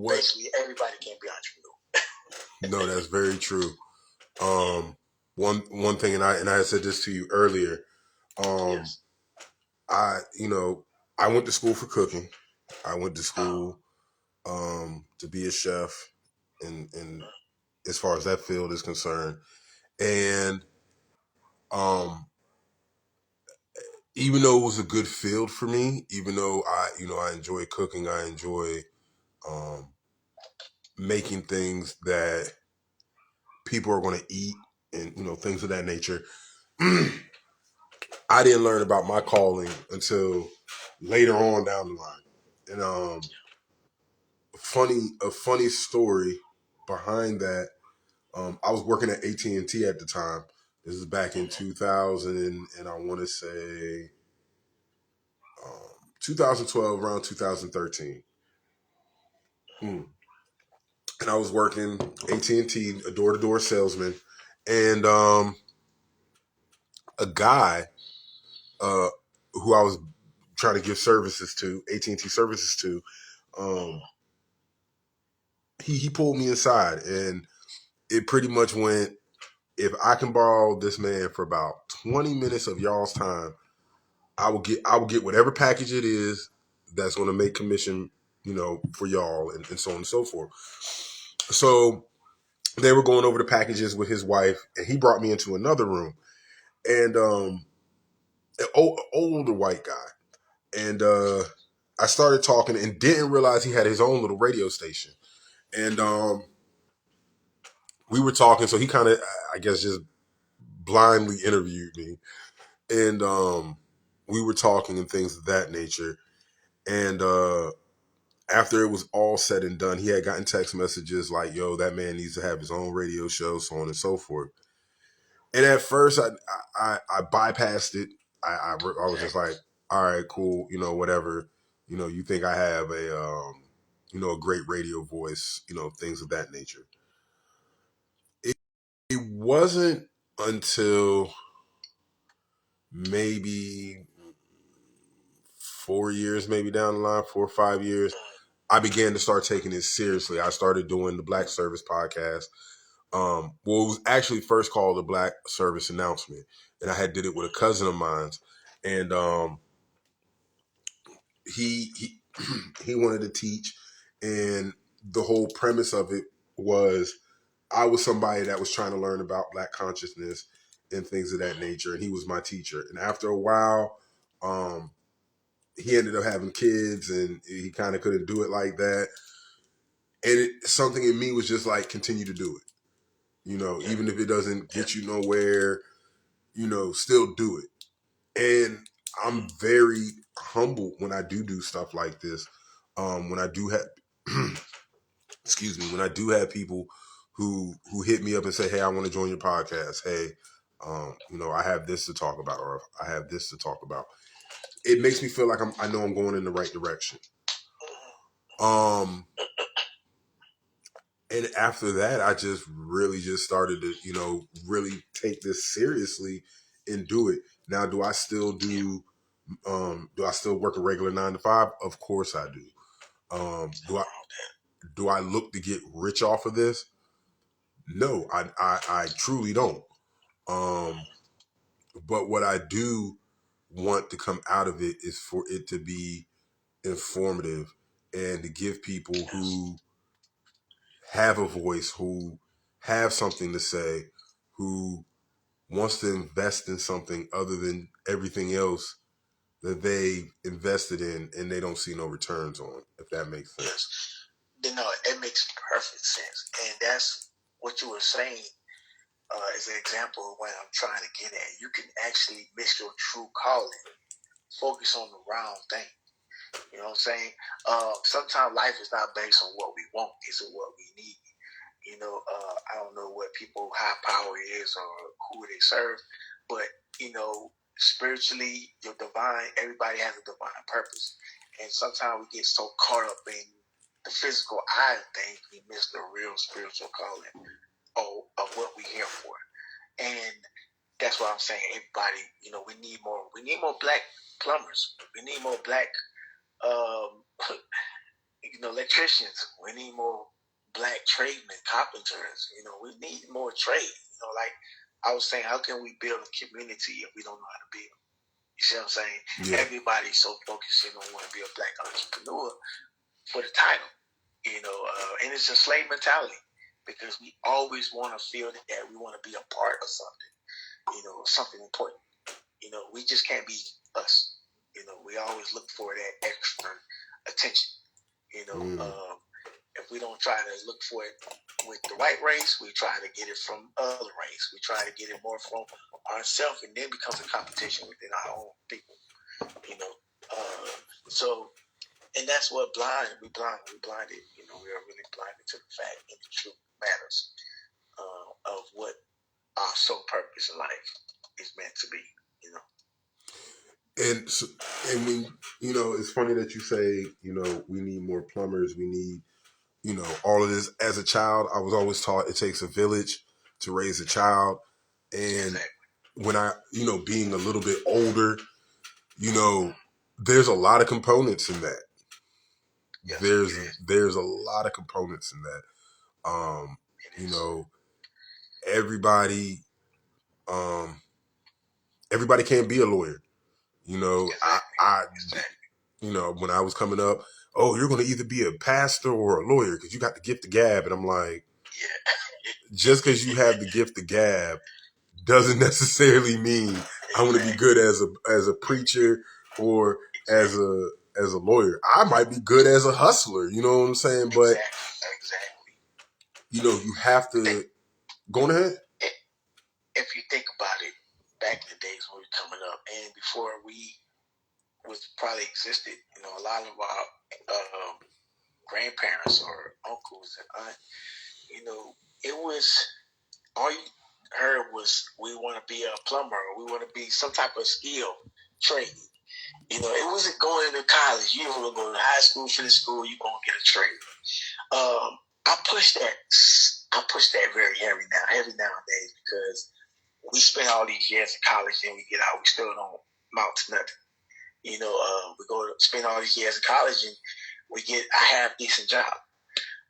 basically everybody can't be entrepreneur. No, that's very true. One thing, and I had said this to you earlier. Yes. I went to school for cooking. I went to school to be a chef, and as far as that field is concerned, and even though it was a good field for me, even though I enjoy cooking, I enjoy um, making things that people are going to eat, and things of that nature. I didn't learn about my calling until later on down the line. And a funny story behind that. I was working at AT&T at the time. This is back in 2000, and I want to say 2012, around 2013. And I was working AT&T, a door-to-door salesman, and a guy who I was trying to give services to, AT&T services to, he pulled me inside, and it pretty much went, if I can borrow this man for about 20 minutes of y'all's time, I will get whatever package it is that's going to make commission, for y'all, and so on and so forth. So they were going over the packages with his wife, and he brought me into another room, and an older white guy, and I started talking and didn't realize he had his own little radio station, and we were talking. So he kind of, I guess, just blindly interviewed me, and we were talking and things of that nature. And after it was all said and done, he had gotten text messages like, "Yo, that man needs to have his own radio show," so on and so forth. And at first, I bypassed it. I was just like, "All right, cool, whatever. You think I have a great radio voice, things of that nature." It wasn't until maybe 4 years, maybe down the line, 4 or 5 years, I began to start taking it seriously. I started doing the Black Service podcast. Well, it was actually first called the Black Service Announcement, and I had did it with a cousin of mine, and he he wanted to teach, and the whole premise of it was I was somebody that was trying to learn about Black consciousness and things of that nature, and he was my teacher. And after a while, he ended up having kids, and he kind of couldn't do it like that. And something in me was just like, continue to do it. Even if it doesn't get you nowhere, still do it. And I'm very humbled when I do stuff like this. When I do have, excuse me, when I do have people who hit me up and say, "Hey, I want to join your podcast. Hey, I have this to talk about, or I have this to talk about." It makes me feel like I know I'm going in the right direction. And after that, I just really just started to, really take this seriously and do it. Now, do I still work a regular 9 to 5? Of course I do. Do I look to get rich off of this? No, I truly don't. But what I do want to come out of it is for it to be informative and to give people who have a voice, who have something to say, who wants to invest in something other than everything else that they invested in and they don't see no returns on, if that makes sense. No, it makes perfect sense. And that's what you were saying as an example of what I'm trying to get at. You can actually miss your true calling, focus on the wrong thing. You know what I'm saying? Sometimes life is not based on what we want, it's on what we need. I don't know what people high power is or who they serve, but spiritually, your divine, everybody has a divine purpose. And sometimes we get so caught up in the physical eye of things, we miss the real spiritual calling of what we're here for. And that's what I'm saying. Everybody, we need more Black plumbers. We need more Black electricians. We need more black tradesmen, carpenters. We need more trade. Like I was saying, how can we build a community if we don't know how to build? You see what I'm saying? Yeah. Everybody's so focused on wanting to be a black entrepreneur for the title, and it's a slave mentality because we always want to feel that we want to be a part of something, something important. We just can't be us. We always look for that extra attention. If we don't try to look for it with the white race, we try to get it from other race. We try to get it more from ourselves, and then becomes a competition within our own people. So, and that's what we blinded. We are really blinded to the fact and the truth matters of what our sole purpose in life is meant to be. And when it's funny that you say we need more plumbers. We need all of this. As a child, I was always taught it takes a village to raise a child, and when I being a little bit older, there's a lot of components in that. Yes, there's a lot of components in that. Everybody everybody can't be a lawyer. When I was coming up, oh, you're going to either be a pastor or a lawyer because you got the gift of gab. And I'm like, just because you have the gift of gab doesn't necessarily mean I want to be good as a preacher or as a lawyer. I might be good as a hustler. You know what I'm saying? But you have to go ahead. If you think about it, back in the days when we were coming up and before we was probably existed, a lot of our grandparents or uncles and aunt, it was all you heard was we want to be a plumber, or we want to be some type of skill trade. It wasn't going to college. You were going to high school, finish school, you're going to get a trade. I push that very heavy nowadays because we spend all these years in college and we get out, we still don't amount to nothing. We go to spend all these years in college and I have a decent job.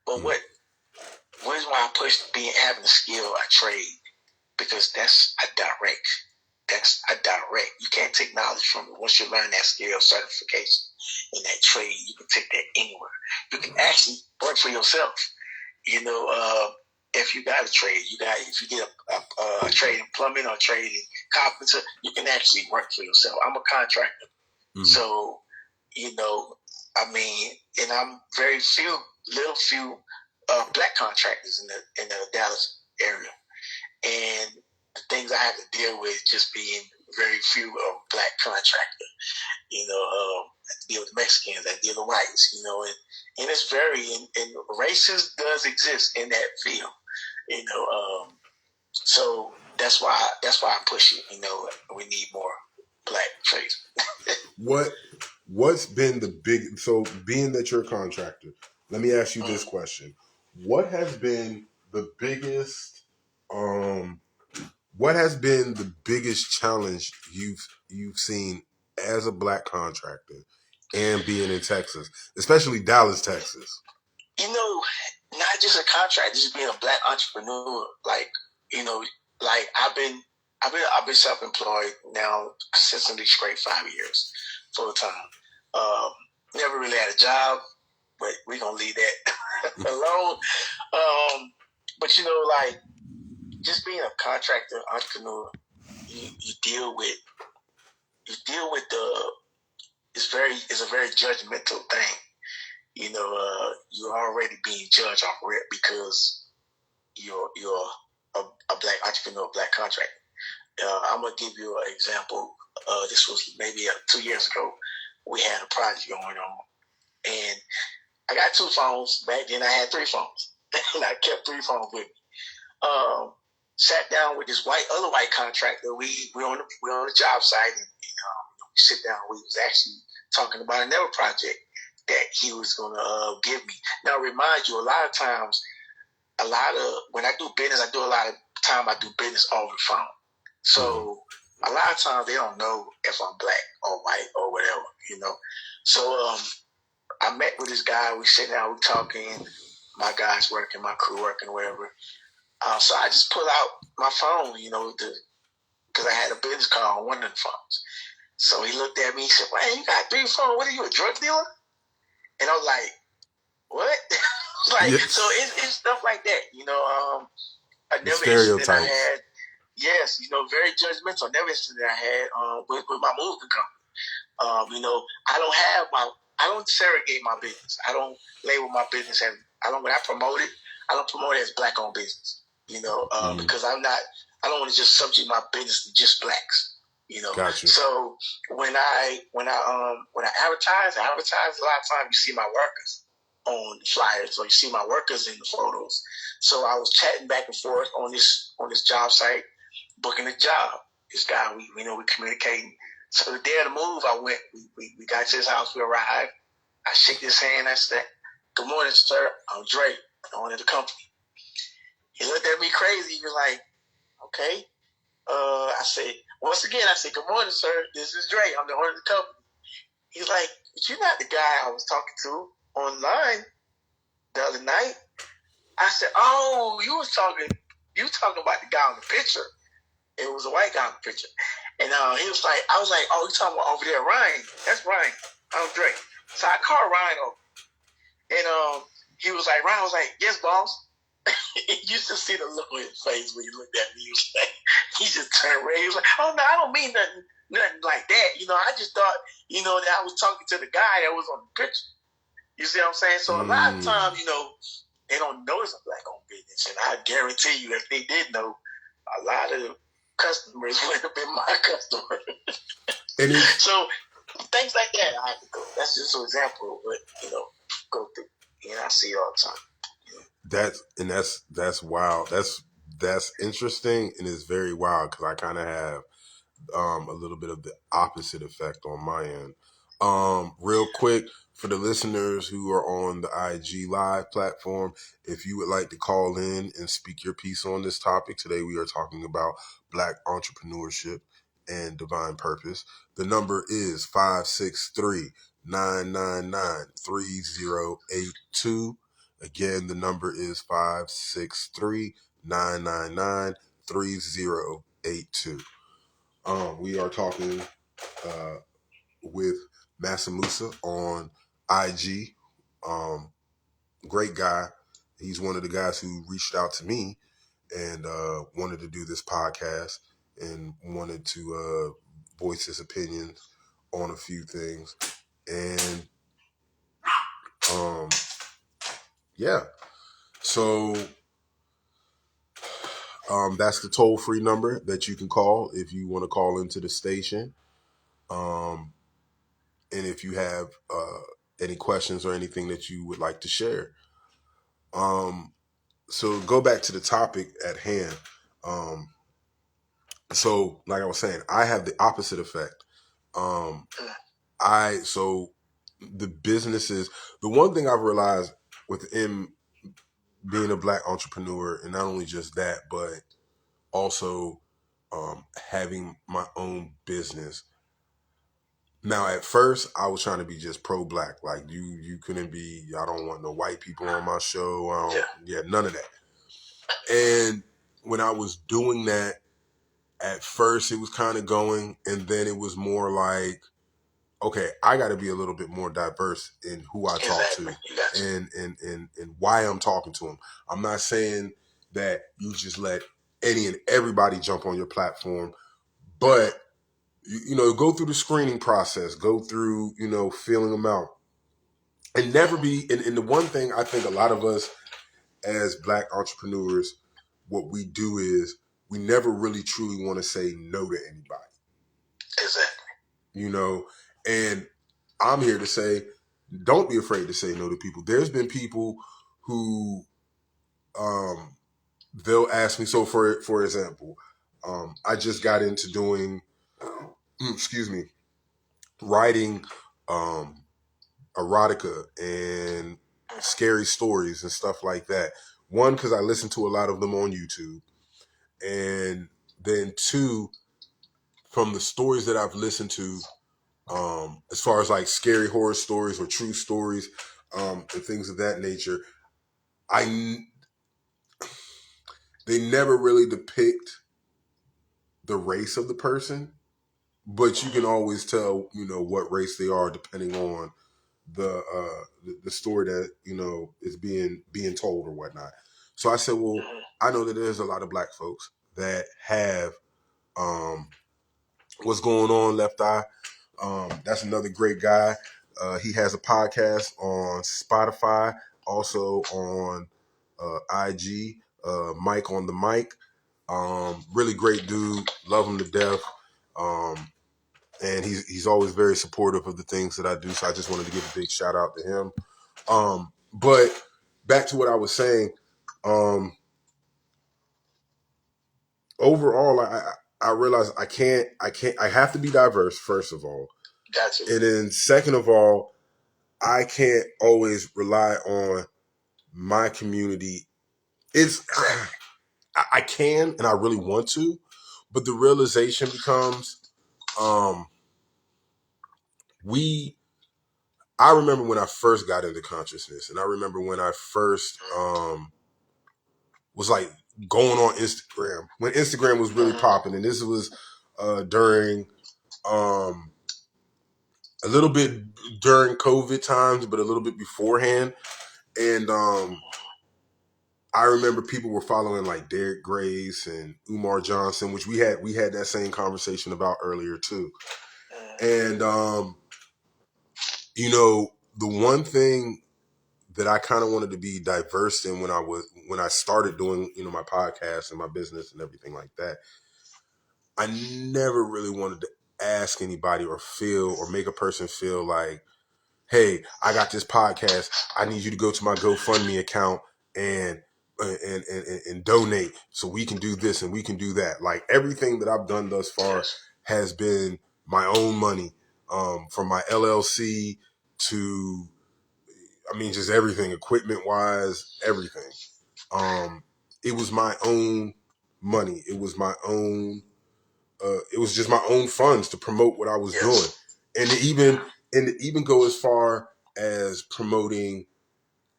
But what is why I push having a skill, a trade? Because that's a direct. You can't take knowledge from it. Once you learn that skill, certification in that trade, you can take that anywhere. You can actually work for yourself. If you got a trade, if you get a trade in plumbing or trade in carpenter, you can actually work for yourself. I'm a contractor. Mm-hmm. So, and I'm very few black contractors in the Dallas area. And the things I have to deal with just being very few of black contractor. I deal with Mexicans, I deal with whites, and it's very, and racism does exist in that field, so that's why I push it, we need more black trades. What's been the big, so being that you're a contractor, let me ask you this question. What has been the biggest, challenge you've seen as a black contractor and being in Texas, especially Dallas, Texas? Not just a contractor, just being a black entrepreneur. I've been self-employed now consistently straight 5 years, full time. Never really had a job, but we're gonna leave that alone. But just being a contractor, entrepreneur, you deal with it's a very judgmental thing. You're already being judged off rip because you're a black entrepreneur, black contractor. I'm gonna give you an example. This was maybe 2 years ago. We had a project going on, and I got 2 phones. Back then, I had 3 phones, and I kept 3 phones with me. Sat down with this other white contractor. We on the job site, and we sit down. We was actually talking about another project that he was going to give me. Now, remind you, a lot of times, when I do business, I do business over the phone. So a lot of times they don't know if I'm black or white or whatever, So I met with this guy. We sitting down, we talking. My guy's working, my crew working, whatever. So I just pull out my phone, because I had a business card on one of the phones. So he looked at me. He said, "Man, you got 3 phones. What are you, a drug dealer?" And I was like, "What?" So it's stuff like that. Another incident I had. Yes, very judgmental. Another incident I had with my moving company. I don't segregate my business. I don't label my business as, when I promote it, I don't promote it as black owned business, because I don't want to just subject my business to just blacks, Gotcha. So when I advertise a lot of times you see my workers on flyers or you see my workers in the photos. So I was chatting back and forth on this job site, booking a job. This guy, we communicating. So the day of the move, I went. We got to his house. We arrived. I shook his hand. I said, "Good morning, sir. I'm Dre, the owner of the company." He looked at me crazy. He was like, "Okay." I said, once again, "Good morning, sir. This is Dre. I'm the owner of the company." He's like, "But you're not the guy I was talking to online the other night." I said, "Oh, you talking about the guy on the picture." It was a white guy in the picture. And he was like, I was like, "Oh, you talking about over there, Ryan? That's Ryan. I'm Dre." So I called Ryan over. And he was like, Ryan was like, "Yes, boss." You used to see the look on his face when he looked at me. He was like, he just turned red. He was like, "Oh, no, I don't mean nothing like that. I just thought, that I was talking to the guy that was on the picture." You see what I'm saying? So a lot of times, they don't know it's a black-owned business. And I guarantee you, if they did know, a lot of customers would have been my customer. So things like that, I have to go. That's just an example of what, go through. I see it all the time. That's wild. That's interesting, and it's very wild because I kind of have a little bit of the opposite effect on my end. Real quick, for the listeners who are on the IG Live platform, if you would like to call in and speak your piece on this topic, today we are talking about Black entrepreneurship and divine purpose. The number is 563-999-3082. Again, the number is 563-999-3082. We are talking with Musa on IG. Great guy. He's one of the guys who reached out to me and wanted to do this podcast and wanted to voice his opinions on a few things. And yeah. So that's the toll-free number that you can call if you want to call into the station. And if you have any questions or anything that you would like to share. So go back to the topic at hand. So like I was saying, I have the opposite effect. The businesses, the one thing I've realized within being a black entrepreneur, and not only just that, but also having my own business. Now, at first, I was trying to be just pro-black. Like, you couldn't be, I don't want no white people on my show. None of that. And when I was doing that, at first, it was kind of going. And then it was more like, okay, I got to be a little bit more diverse in who I talk to and why I'm talking to them. I'm not saying that you just let any and everybody jump on your platform, but go through the screening process, go through, feeling them out and never be. And the one thing I think a lot of us as black entrepreneurs, what we do is we never really truly want to say no to anybody. Exactly. And I'm here to say, don't be afraid to say no to people. There's been people who, they'll ask me. So for example, I just got into doing, writing, erotica and scary stories and stuff like that. One, because I listen to a lot of them on YouTube. And then two, from the stories that I've listened to, as far as like scary horror stories or true stories, and things of that nature, they never really depict the race of the person, but you can always tell, what race they are depending on the story that is being told or whatnot. So I said, well, I know that there's a lot of black folks that have what's going on, Left Eye. That's another great guy. He has a podcast on Spotify, also on IG. Mike on the mic. Really great dude. Love him to death. And he's always very supportive of the things that I do. So I just wanted to give a big shout out to him. But back to what I was saying. Overall, I realize I have to be diverse, first of all. Gotcha. And then second of all, I can't always rely on my community. I can, and I really want to, but the realization becomes, I remember when I first got into consciousness, and I remember when I first was like going on Instagram, when Instagram was really popping, and this was during a little bit during COVID times, but a little bit beforehand. And I remember people were following like Derek Grace and Umar Johnson, which we had that same conversation about earlier too. And the one thing that I kind of wanted to be diverse in when I started doing, my podcast and my business and everything like that, I never really wanted to ask anybody or make a person feel like, hey, I got this podcast. I need you to go to my GoFundMe account and donate so we can do this and we can do that. Like everything that I've done thus far has been my own money, from my LLC to, just everything, equipment wise, everything. It was my own money. It was my own. It was just my own funds to promote what I was doing, and to even go as far as promoting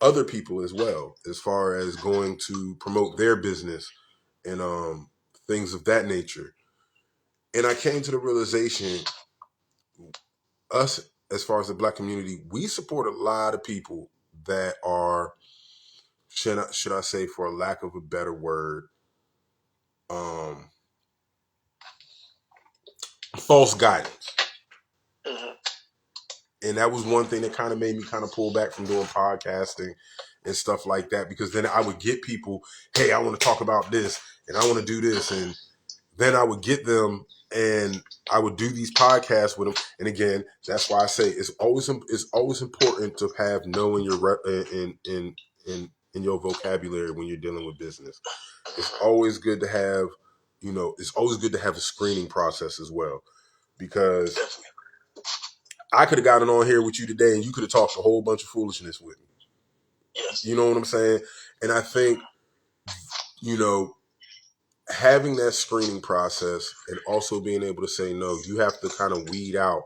other people as well, as far as going to promote their business and things of that nature. And I came to the realization, us as far as the black community, we support a lot of people that are, should I say, for a lack of a better word, false guidance. And that was one thing that kind of made me kind of pull back from doing podcasting and stuff like that, because then I would get people, hey, I want to talk about this and I want to do this. And then I would get them and I would do these podcasts with them. And again, that's why I say it's always important to have no in your in your vocabulary when you're dealing with business. It's always good to have, a screening process as well, because I could have gotten on here with you today and you could have talked a whole bunch of foolishness with me. Yes. You know what I'm saying? And I think, having that screening process and also being able to say no, you have to kind of weed out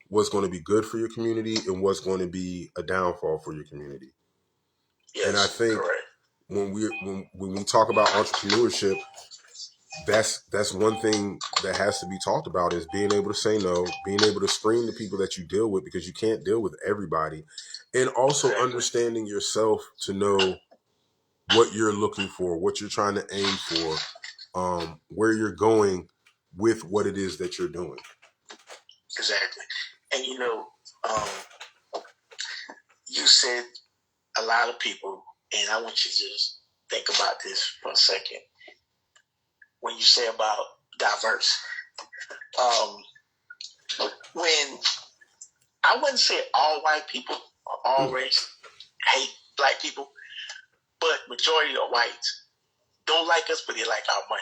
what's going to be good for your community and what's going to be a downfall for your community. Yes, and I think correct. when we talk about entrepreneurship, that's one thing that has to be talked about, is being able to say no, being able to screen the people that you deal with, because you can't deal with everybody, and also understanding yourself to know what you're looking for, what you're trying to aim for, where you're going with what it is that you're doing. Exactly. And you said a lot of people, and I want you to just think about this for a second. When you say about diverse, when I wouldn't say all white people or all race hate black people, but majority of whites don't like us, but they like our money.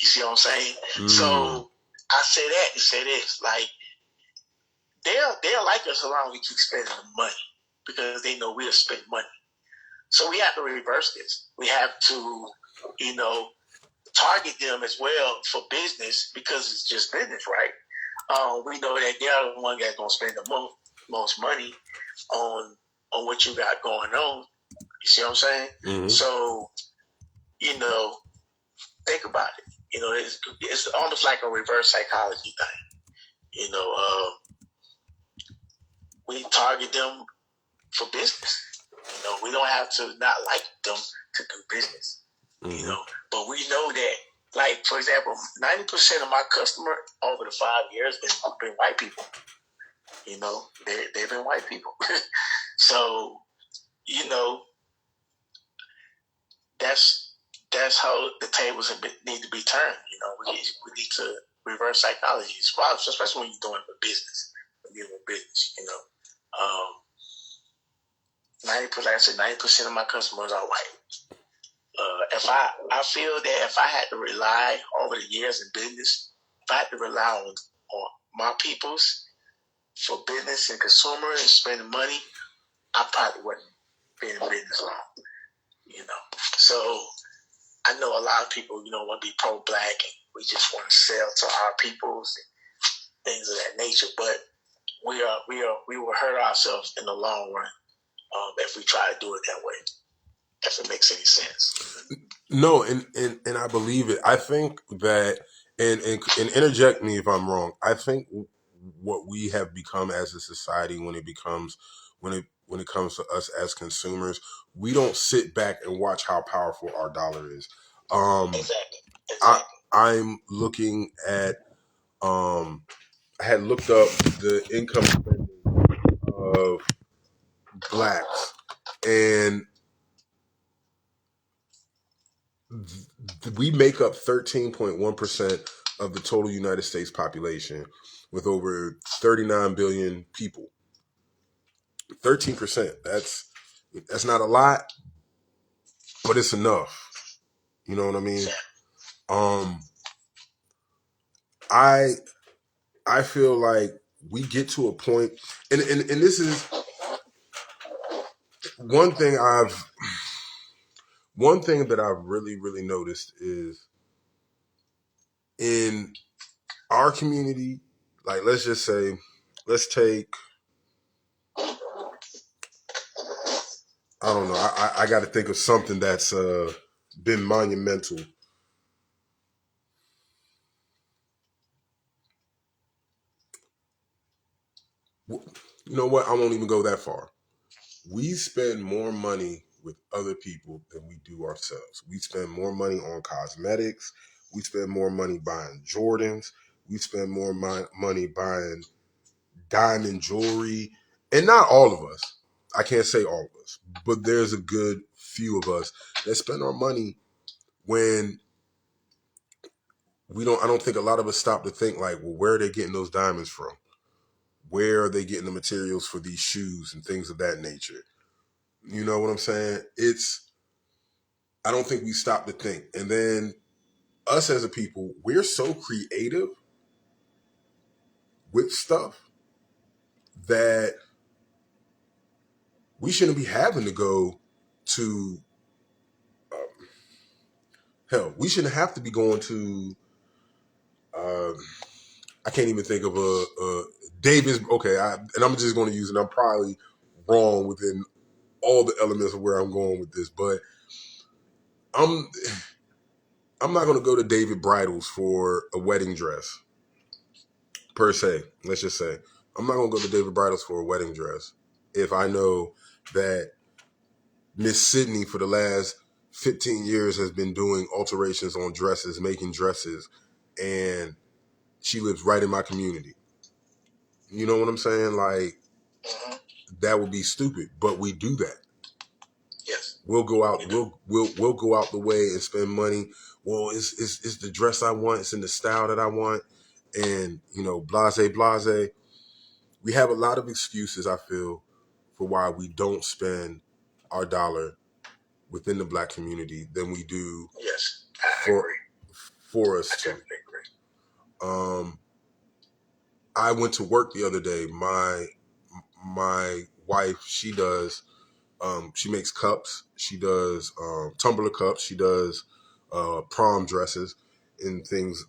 You see what I'm saying? So I say that to say this, like they'll like us as long as we keep spending the money, because they know we'll spend money. So we have to reverse this. We have to, target them as well for business, because it's just business, right? we know that they're the one that's gonna spend the most money on what you got going on. You see what I'm saying? Mm-hmm. So, think about it. It's almost like a reverse psychology thing. We target them for business. We don't have to not like them to do business. Mm-hmm. But we know that, like, for example, 90% of my customer over the 5 years been white people. They've been white people. So, that's how the tables need to be turned. We need to reverse psychology, especially when you're doing business. When you're doing business, 90%. Like I said, 90% of my customers are white. If I feel that if I had to rely over the years in business, if I had to rely on my peoples for business and consumer and spending money, I probably wouldn't be in business long. So I know a lot of people, want to be pro-black and we just want to sell to our peoples and things of that nature. But we will hurt ourselves in the long run if we try to do it that way. If it makes any sense. No, and I believe it. I think that, and interject me if I'm wrong. I think what we have become as a society when it comes to us as consumers, we don't sit back and watch how powerful our dollar is. Exactly. I'm looking at. I had looked up the income spending of blacks, and we make up 13.1% of the total United States population with over 39 billion people. 13%. That's not a lot, but it's enough. You know what I mean? I feel like we get to a point, and this is one thing that I've really, really noticed is in our community, like let's take, I don't know, I got to think of something that's been monumental. You know what? I won't even go that far. We spend more money with other people than we do ourselves. We spend more money on cosmetics. We spend more money buying Jordans. We spend more money buying diamond jewelry. And not all of us. I can't say all of us. But there's a good few of us that spend our money when I don't think a lot of us stop to think like, well, where are they getting those diamonds from? Where are they getting the materials for these shoes and things of that nature? You know what I'm saying? I don't think we stop to think. And then us as a people, we're so creative with stuff that we shouldn't be having to go to, hell, we shouldn't have to be going to, I can't even think of a Davis. Okay, and I'm just going to use it. I'm probably wrong within all the elements of where I'm going with this, but I'm not going to go to David Bridals for a wedding dress, per se. Let's just say. I'm not going to go to David Bridals for a wedding dress if I know that Miss Sydney for the last 15 years has been doing alterations on dresses, making dresses, and she lives right in my community. You know what I'm saying? Like, that would be stupid, but we do that. Yes. We'll go out. We'll go out the way and spend money. Well, it's the dress I want. It's in the style that I want, and blase. We have a lot of excuses, I feel, for why we don't spend our dollar within the black community than we do. Yes, I agree. For us I to. definitely agree. I went to work the other day. My wife, she does. She makes cups. She does tumbler cups. She does prom dresses and things.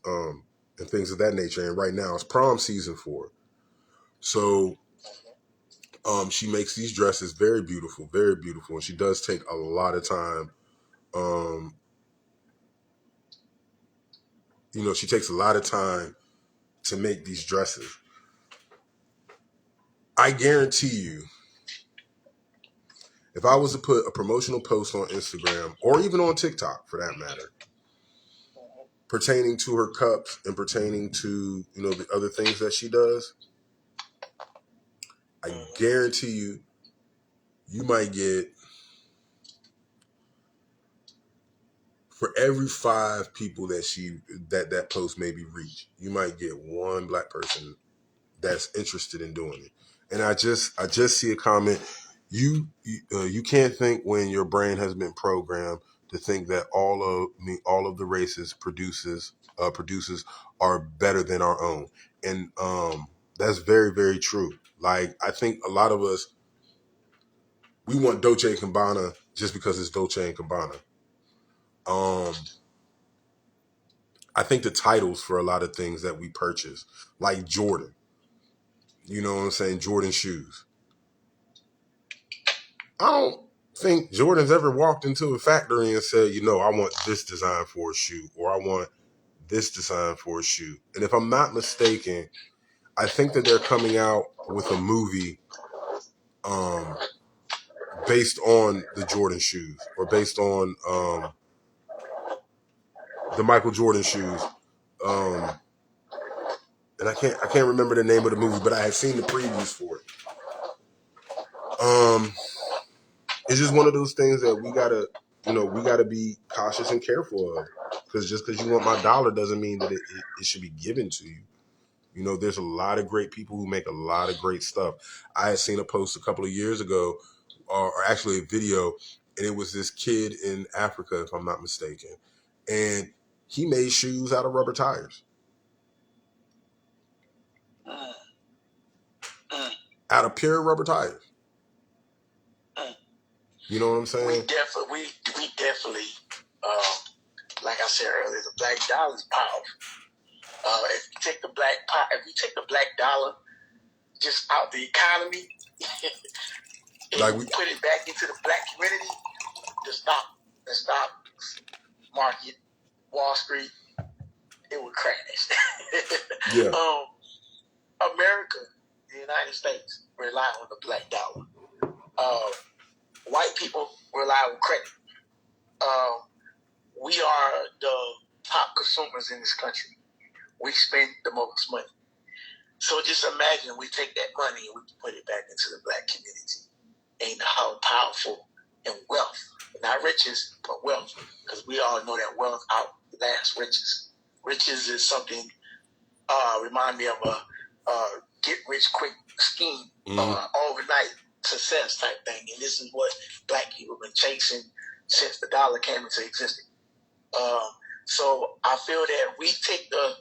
and things of that nature. And right now it's prom season for her. So she makes these dresses very beautiful, and she does take a lot of time. She takes a lot of time to make these dresses. I guarantee you, if I was to put a promotional post on Instagram or even on TikTok for that matter, pertaining to her cups and pertaining to, the other things that she does, I guarantee you, you might get, for every 5 people that post maybe reach, you might get 1 black person that's interested in doing it. And I just see a comment. You can't think when your brain has been programmed to think that all of the races produces are better than our own. And that's very, very true. Like, I think a lot of us, we want Dolce & Gabbana just because it's Dolce & Gabbana. I think the titles for a lot of things that we purchase, like Jordan, you know what I'm saying? Jordan shoes. I don't think Jordan's ever walked into a factory and said, I want this design for a shoe, or I want this design for a shoe. And if I'm not mistaken, I think that they're coming out with a movie based on the Jordan shoes, or based on the Michael Jordan shoes. And I can't remember the name of the movie, but I had seen the previews for it. It's just one of those things that we gotta be cautious and careful of. Because just because you want my dollar doesn't mean that it should be given to you. There's a lot of great people who make a lot of great stuff. I had seen a post a couple of years ago, or actually a video, and it was this kid in Africa, if I'm not mistaken, and he made shoes out of rubber tires. Out of pure rubber tires. You know what I'm saying? We definitely, like I said earlier, the black dollar is powerful. If you take the black dollar just out the economy and put it back into the black community, the stock market, Wall Street, it would crash. Yeah. America, the United States, rely on the black dollar. White people rely on credit. We are the top consumers in this country. We spend the most money. So just imagine we take that money and we put it back into the black community. And how powerful and wealth, not riches, but wealth, because we all know that wealth outlasts riches. Riches is something, remind me of a get-rich-quick scheme, overnight success type thing. And this is what black people have been chasing since the dollar came into existence. So I feel that if we take the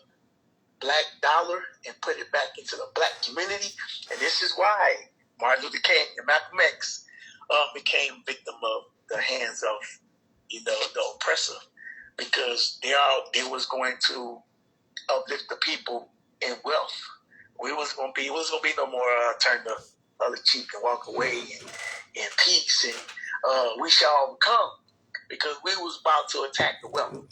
black dollar and put it back into the black community, and this is why Martin Luther King and Malcolm X became victim of the hands of, the oppressor, because they was going to uplift the people in wealth. It was going to be no more turn the other cheek and walk away in peace, and we shall overcome, because we was about to attack the wealth.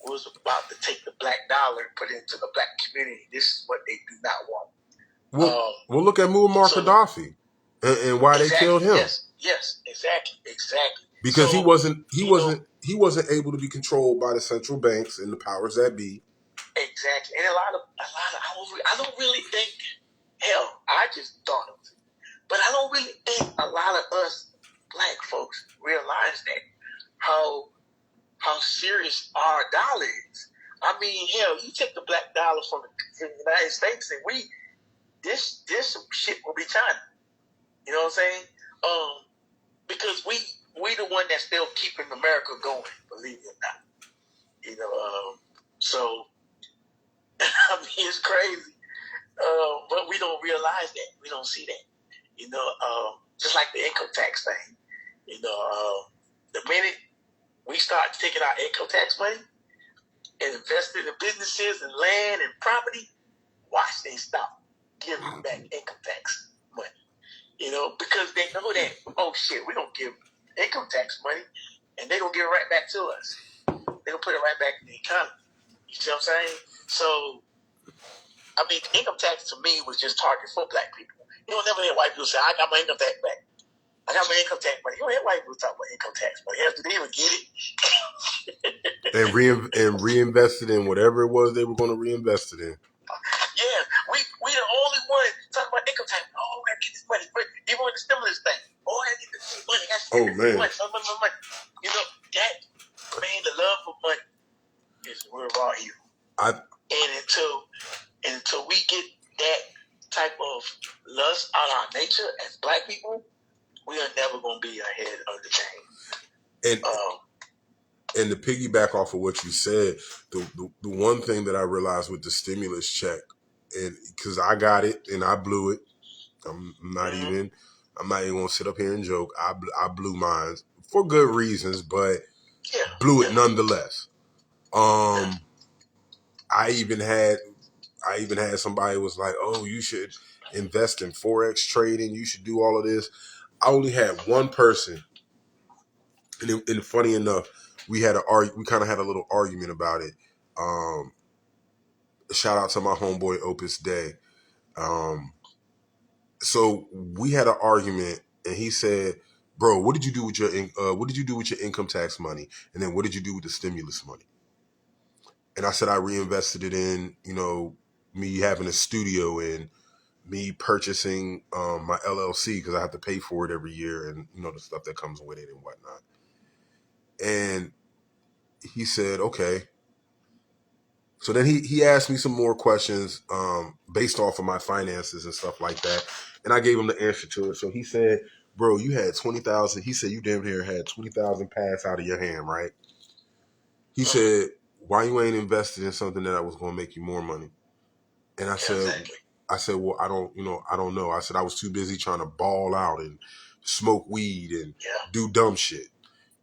We was about to take the black dollar and put it into the black community. This is what they do not want. We'll look at Muammar Gaddafi and why they killed him. Yes, exactly. Because he wasn't able to be controlled by the central banks and the powers that be. Exactly, and I don't really think. Hell, I just thought of it, but I don't really think a lot of us black folks realize that how serious our dollar is. I mean, hell, you take the black dollar from the United States, and this shit will be China. You know what I'm saying? Because we the one that's still keeping America going, believe it or not. So I mean, it's crazy. But we don't realize that. We don't see that. Just like the income tax thing. The minute we start taking our income tax money, and invested in businesses and land and property, watch they stop giving back income tax money. You know, because they know that, oh shit, we're going to give income tax money and they're going to give it right back to us. They're going to put it right back in the economy. You see what I'm saying? So, I mean, income tax to me was just targeted for black people. You don't never hear white people say, I got my income tax back. I got my income tax money. You don't hear white people talk about income tax money. Do they even get it? And reinvested in whatever it was they were going to reinvest it in. Yeah, we the only one talking about income tax. Oh, I gotta get this money. Even with the stimulus thing. Oh, I gotta get this money. I gotta Oh, man. money. You know, that, man, the love for money is where we're all evil. And until we get that type of lust out of our nature as black people, we are never going to be ahead of the game. And to piggyback off of what you said, the one thing that I realized with the stimulus check, and because I got it and I blew it, I'm not even going to sit up here and joke. I blew mine for good reasons, but blew it nonetheless. I even had somebody was like, "Oh, you should invest in Forex trading. You should do all of this." I only had one person, and funny enough, we kind of had a little argument about it. Shout out to my homeboy Opus Day. So we had an argument, and he said, "Bro, what did you do with your income tax money? And then what did you do with the stimulus money?" And I said I reinvested it in, me having a studio and me purchasing my LLC because I have to pay for it every year, and the stuff that comes with it and whatnot. And he said, "Okay." So then he asked me some more questions based off of my finances and stuff like that. And I gave him the answer to it. So he said, "Bro, you had 20,000." He said, "You damn near had 20,000 pass out of your hand, right?" He said, "Why you ain't invested in something that was going to make you more money?" And I said, "Well, I don't know." I said, "I was too busy trying to ball out and smoke weed and do dumb shit."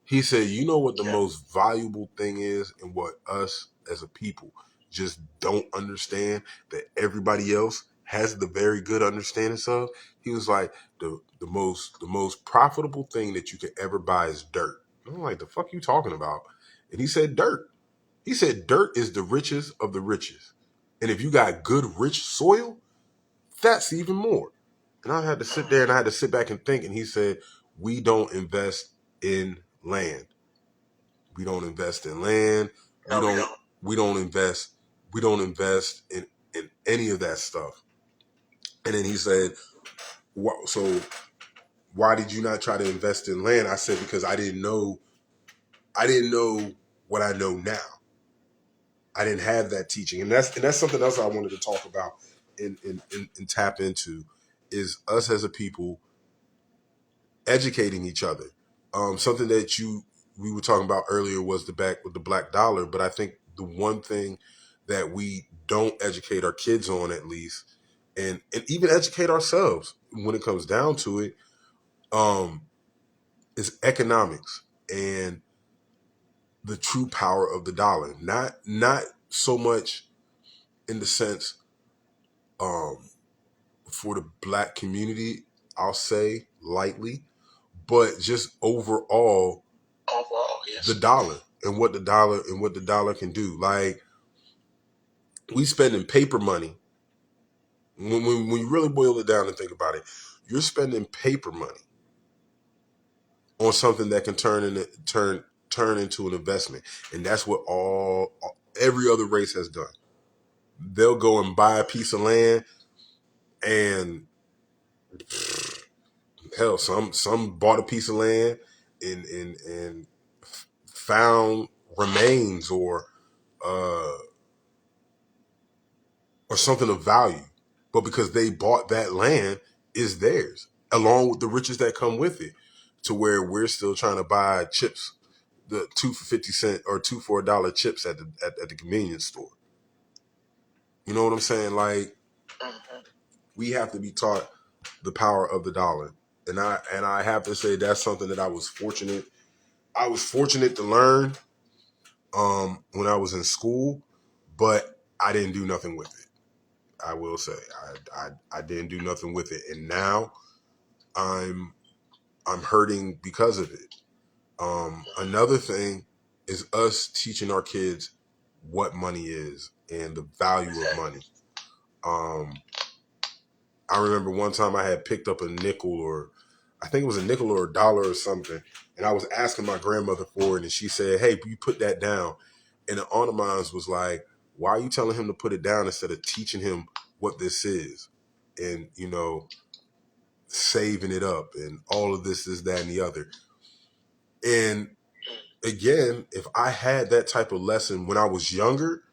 He said, "You know what the most valuable thing is, and what us as a people just don't understand that everybody else has the very good understanding of?" He was like, the most profitable thing that you can ever buy is dirt." And I'm like, "The fuck you talking about?" And he said, "Dirt." He said, "Dirt is the richest of the richest. And if you got good, rich soil, that's even more." And I had to sit there and I had to sit back and think. And he said, "We don't invest in land. We don't invest in land. We don't invest in any of that stuff." And then he said, "So why did you not try to invest in land?" I said, "Because I didn't know what I know now. I didn't have that teaching." And that's something else I wanted to talk about and tap into, is us as a people educating each other. Something that we were talking about earlier was the black dollar, but I think the one thing that we don't educate our kids on, at least, and even educate ourselves when it comes down to it, is economics and the true power of the dollar. Not so much in the sense for the black community, I'll say lightly, but just overall, yes, the dollar and what the dollar can do. Like, we spending paper money. When you really boil it down and think about it, you're spending paper money on something that can turn into an investment, and that's what every other race has done. They'll go and buy a piece of land, and hell, some bought a piece of land and found remains or something of value, but because they bought that land, is theirs, along with the riches that come with it, to where we're still trying to buy chips, the 2 for 50 cent or 2 for $1 chips at the convenience store. You know what I'm saying? Like, we have to be taught the power of the dollar. And I have to say that's something that I was fortunate to learn. when I was in school, but I didn't do nothing with it. I will say I didn't do nothing with it, and now I'm hurting because of it. Another thing is us teaching our kids what money is and the value of money. I remember one time I had picked up a nickel, or I think it was a nickel or a dollar or something, and I was asking my grandmother for it, and she said, "Hey, you put that down." And the aunt of mine was like, "Why are you telling him to put it down instead of teaching him what this is, and saving it up and all of this, that, and the other?" And again, if I had that type of lesson when I was younger,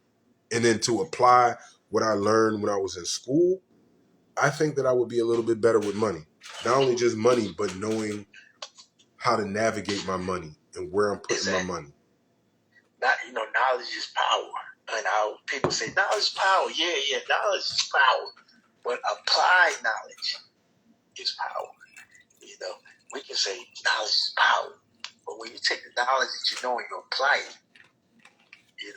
and then to apply what I learned when I was in school, I think that I would be a little bit better with money. Not only just money, but knowing how to navigate my money and where I'm putting my money. Knowledge is power. And people say knowledge is power. Yeah, knowledge is power. But applied knowledge is power. We can say knowledge is power. But when you take the knowledge that you know and you apply it,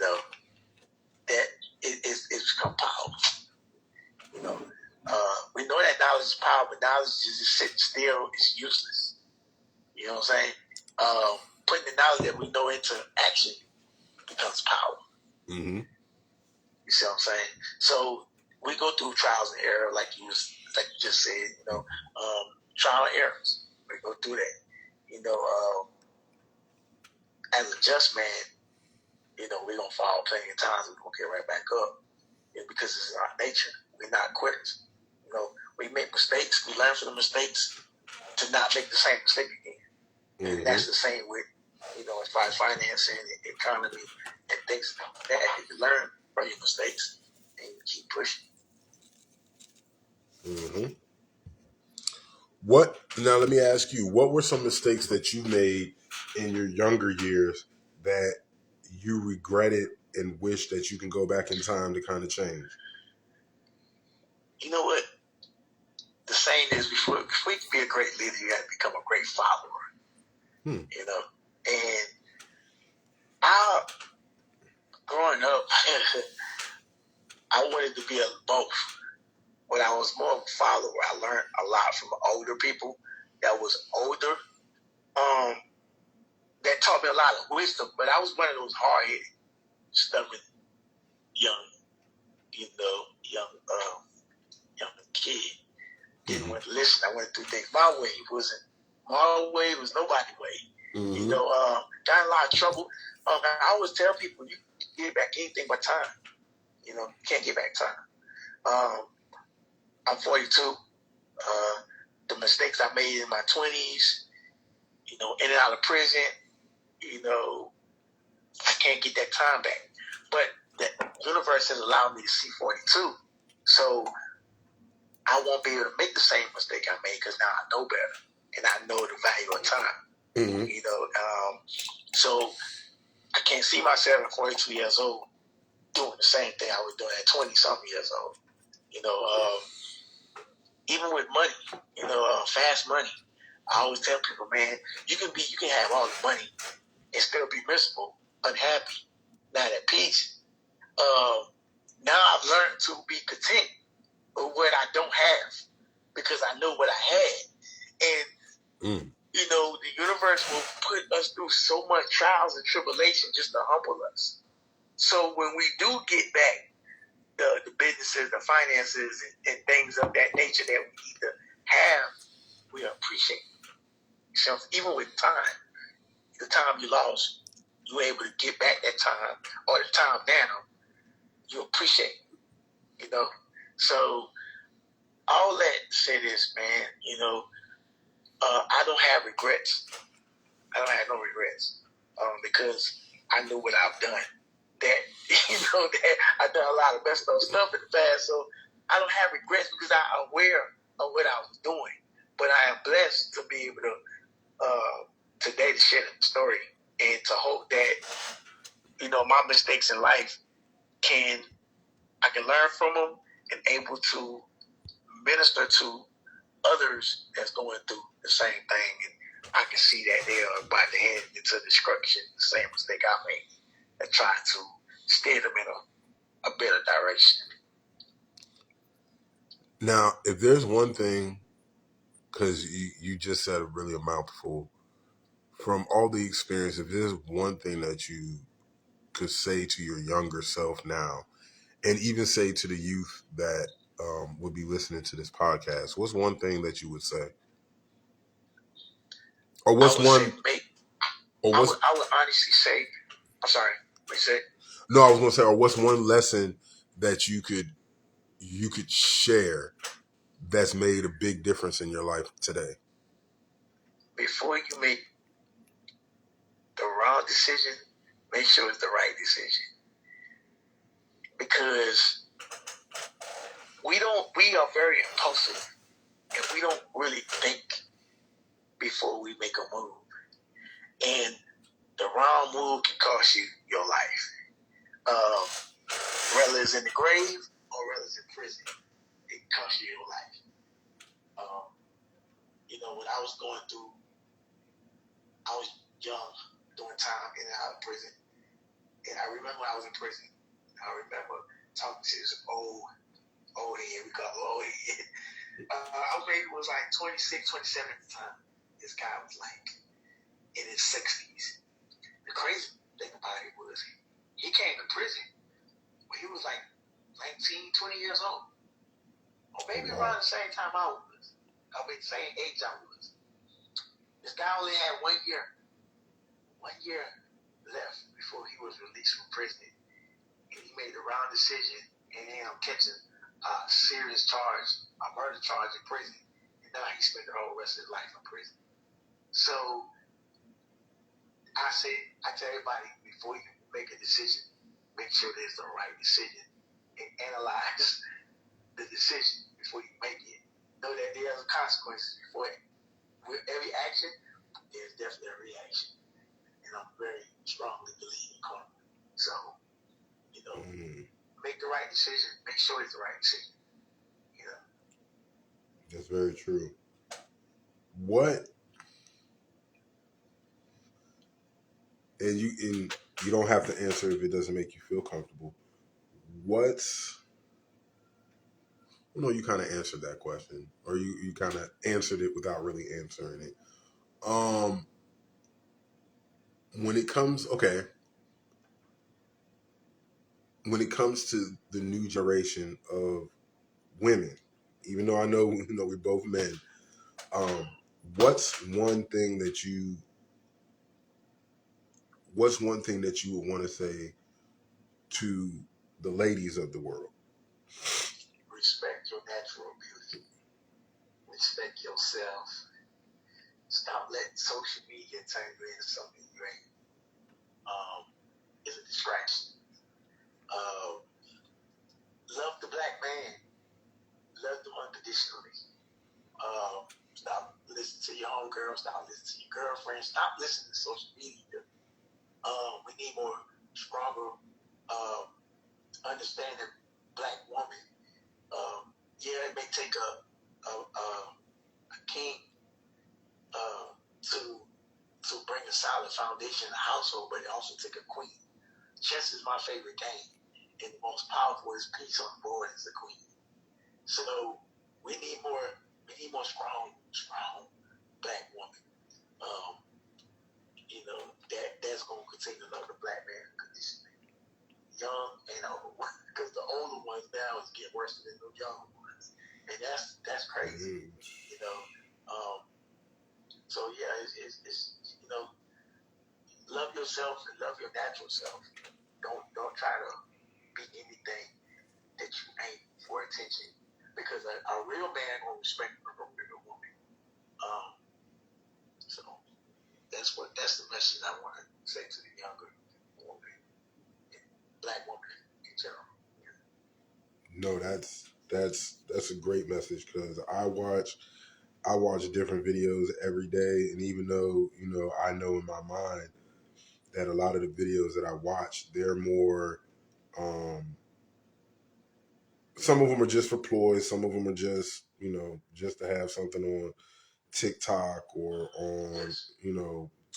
that it's become power. We know that knowledge is power, but knowledge just sitting still is useless. You know what I'm saying? Putting the knowledge that we know into action becomes power. Mm-hmm. You see what I'm saying? So we go through trials and error, like you just said. Trial and errors. We go through that. As a just man, we're gonna fall plenty of times. We're gonna get right back up, because it's in our nature. We're not quitters. We make mistakes. We learn from the mistakes to not make the same mistake again. Mm-hmm. And that's the same with, as far as financing, economy, and things like that. You learn from your mistakes and you keep pushing. Mm-hmm. Now let me ask you, what were some mistakes that you made in your younger years that you regretted and wish that you can go back in time to kind of change? You know what? The saying is, before you can be a great leader, you got to become a great follower. And growing up, I wanted to be both. When I was more of a follower, I learned a lot from older people that was older. That taught me a lot of wisdom, but I was one of those hard-headed, stubborn, young kid. Didn't want to listen. I wanted to do things my way. It wasn't my way. It was nobody's way. Mm-hmm. Got in a lot of trouble. I always tell people, you can get back anything but time. You can't get back time. I'm 42. The mistakes I made in my 20s, in and out of prison, I can't get that time back. But the universe has allowed me to see 42. So I won't be able to make the same mistake I made, because now I know better and I know the value of time. Mm-hmm. So I can't see myself at 42 years old doing the same thing I was doing at 20-something years old. Even with money, fast money. I always tell people, man, you can have all the money and still be miserable, unhappy, not at peace. Now I've learned to be content with what I don't have, because I know what I had. And, the universe will put us through so much trials and tribulation just to humble us. So when we do get back the businesses, the finances, and things of that nature that we need to have, we appreciate it. So even with time, the time you lost, you were able to get back that time, or the time down, you appreciate it. So all that to say this, man, I don't have regrets. I don't have no regrets, because I knew what I've done. That that I've done a lot of messed up stuff in the past, so I don't have regrets, because I'm aware of what I was doing. But I am blessed to be able to today to share the story, and to hope that my mistakes in life I can learn from them and able to minister to others that's going through the same thing, and I can see that they are about to head into destruction, the same mistake I made. and try to steer them in a better direction. Now, if there's one thing, because you just said really a mouthful, from all the experience, if there's one thing that you could say to your younger self now, and even say to the youth that would be listening to this podcast, what's one thing that you would say? Or what's I would say, one? Or what's? I would honestly say, I'm sorry, what you say? No, I was going to say, or what's one lesson that you could share that's made a big difference in your life today? Before you make the wrong decision, make sure it's the right decision. Because we are very impulsive and we don't really think before we make a move. And the wrong move can cost you your life. Whether it's in the grave or whether it's in prison, it costs you your life. When I was going through, I was young doing time in and out of prison. And I remember when I was in prison, I remember talking to this old head, we call it old head. I maybe was like 26, 27 at the time. This guy was like in his 60s. The crazy thing about it was he came to prison when he was like 19, 20 years old. Or maybe around the same time I was. The same age I was. This guy only had 1 year left before he was released from prison. And he made the wrong decision and ended up catching a serious charge, a murder charge in prison. And now he spent the whole rest of his life in prison. So I tell everybody, before you make a decision, make sure it's the right decision and analyze the decision before you make it. Know that there's consequences before it. With every action, there's definitely a reaction. And I'm very strongly believe in karma. So, make the right decision. Make sure it's the right decision. That's very true. What? And you don't have to answer if it doesn't make you feel comfortable. No, you kind of answered that question, or you kind of answered it without really answering it. When it comes to the new generation of women, even though I know we're both men, what's one thing that you would want to say to the ladies of the world? Respect your natural beauty. Respect yourself. Stop letting social media turn you into something you ain't. It's a distraction. Love the black man. Love them unconditionally. Stop listening to your homegirl. Stop listening to your girlfriend. Stop listening to social media. We need more stronger, understanding black woman. It may take a king to bring a solid foundation in the household, but it also take a queen. Chess is my favorite game, and the most powerful is piece on the board is the queen. So we need more strong black woman. That's going to continue to love the black man conditionally, young and old, because the older ones now is getting worse than the young ones, and that's crazy. So yeah, it's love yourself and love your natural self. Don't try to be anything that you ain't for attention, because a real man will respect a real woman. So that's the message I want to say to the younger woman, and black woman in general. No, that's a great message, because I watch different videos every day, and even though I know in my mind that a lot of the videos that I watch, they're more some of them are just for ploys, some of them are just just to have something on TikTok or on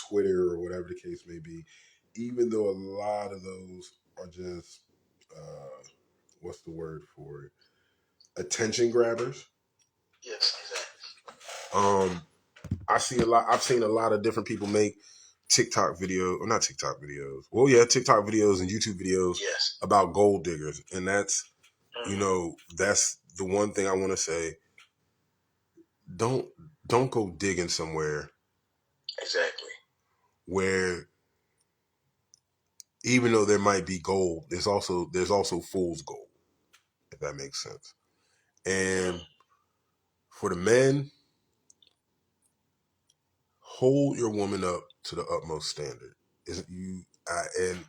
Twitter or whatever the case may be. even though a lot of those are just what's the word for it? Attention grabbers. Yes, exactly. I see a lot. I've seen a lot of different people make TikTok video, or not TikTok videos. Well, yeah, TikTok videos and YouTube videos about gold diggers, and that's that's the one thing I want to say. Don't go digging somewhere exactly where even though there might be gold, there's also fool's gold, if that makes sense. And for the men, hold your woman up to the utmost standard. Isn't you? And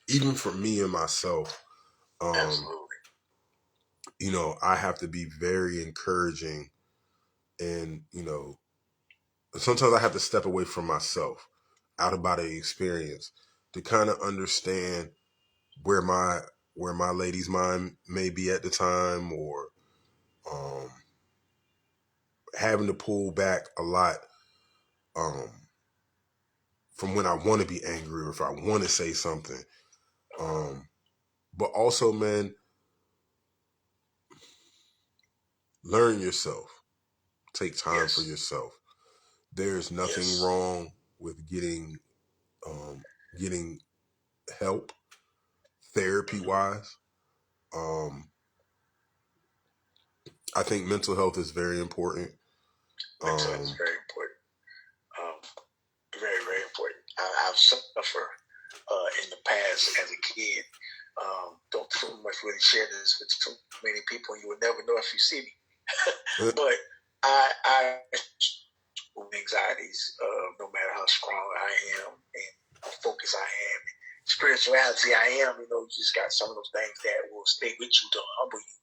even for me and myself, absolutely. I have to be very encouraging, and sometimes I have to step away from myself, out of body experience, to kind of understand where my lady's mind may be at the time, or um, having to pull back a lot um, from when I want to be angry or if I want to say something. But also, man, learn yourself. Take time for yourself. There's nothing wrong with getting help, therapy wise. I think mental health is very important. Mental health is very important. Very, very important. I've suffered in the past as a kid. Don't too much really share this with too many people. You would never know if you see me. But I with anxieties, no matter how strong I am and how focused I am, spirituality I am. You just got some of those things that will stay with you to humble you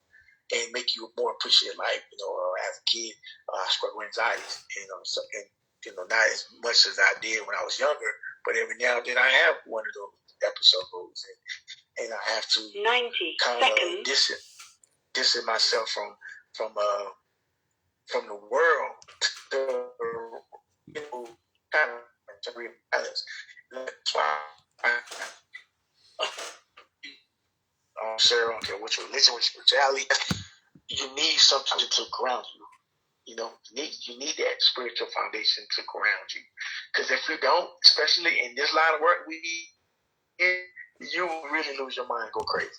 and make you more appreciate life. As a kid, I struggle with anxieties. Not as much as I did when I was younger, but every now and then I have one of those episodes, and I have to 90 kind of distance myself from the world to kind of to rebalance. That's why Sarah, I don't care what your religion, what your spirituality, you need something to ground you. You need that spiritual foundation to ground you. Because if you don't, especially in this line of work you will really lose your mind and go crazy.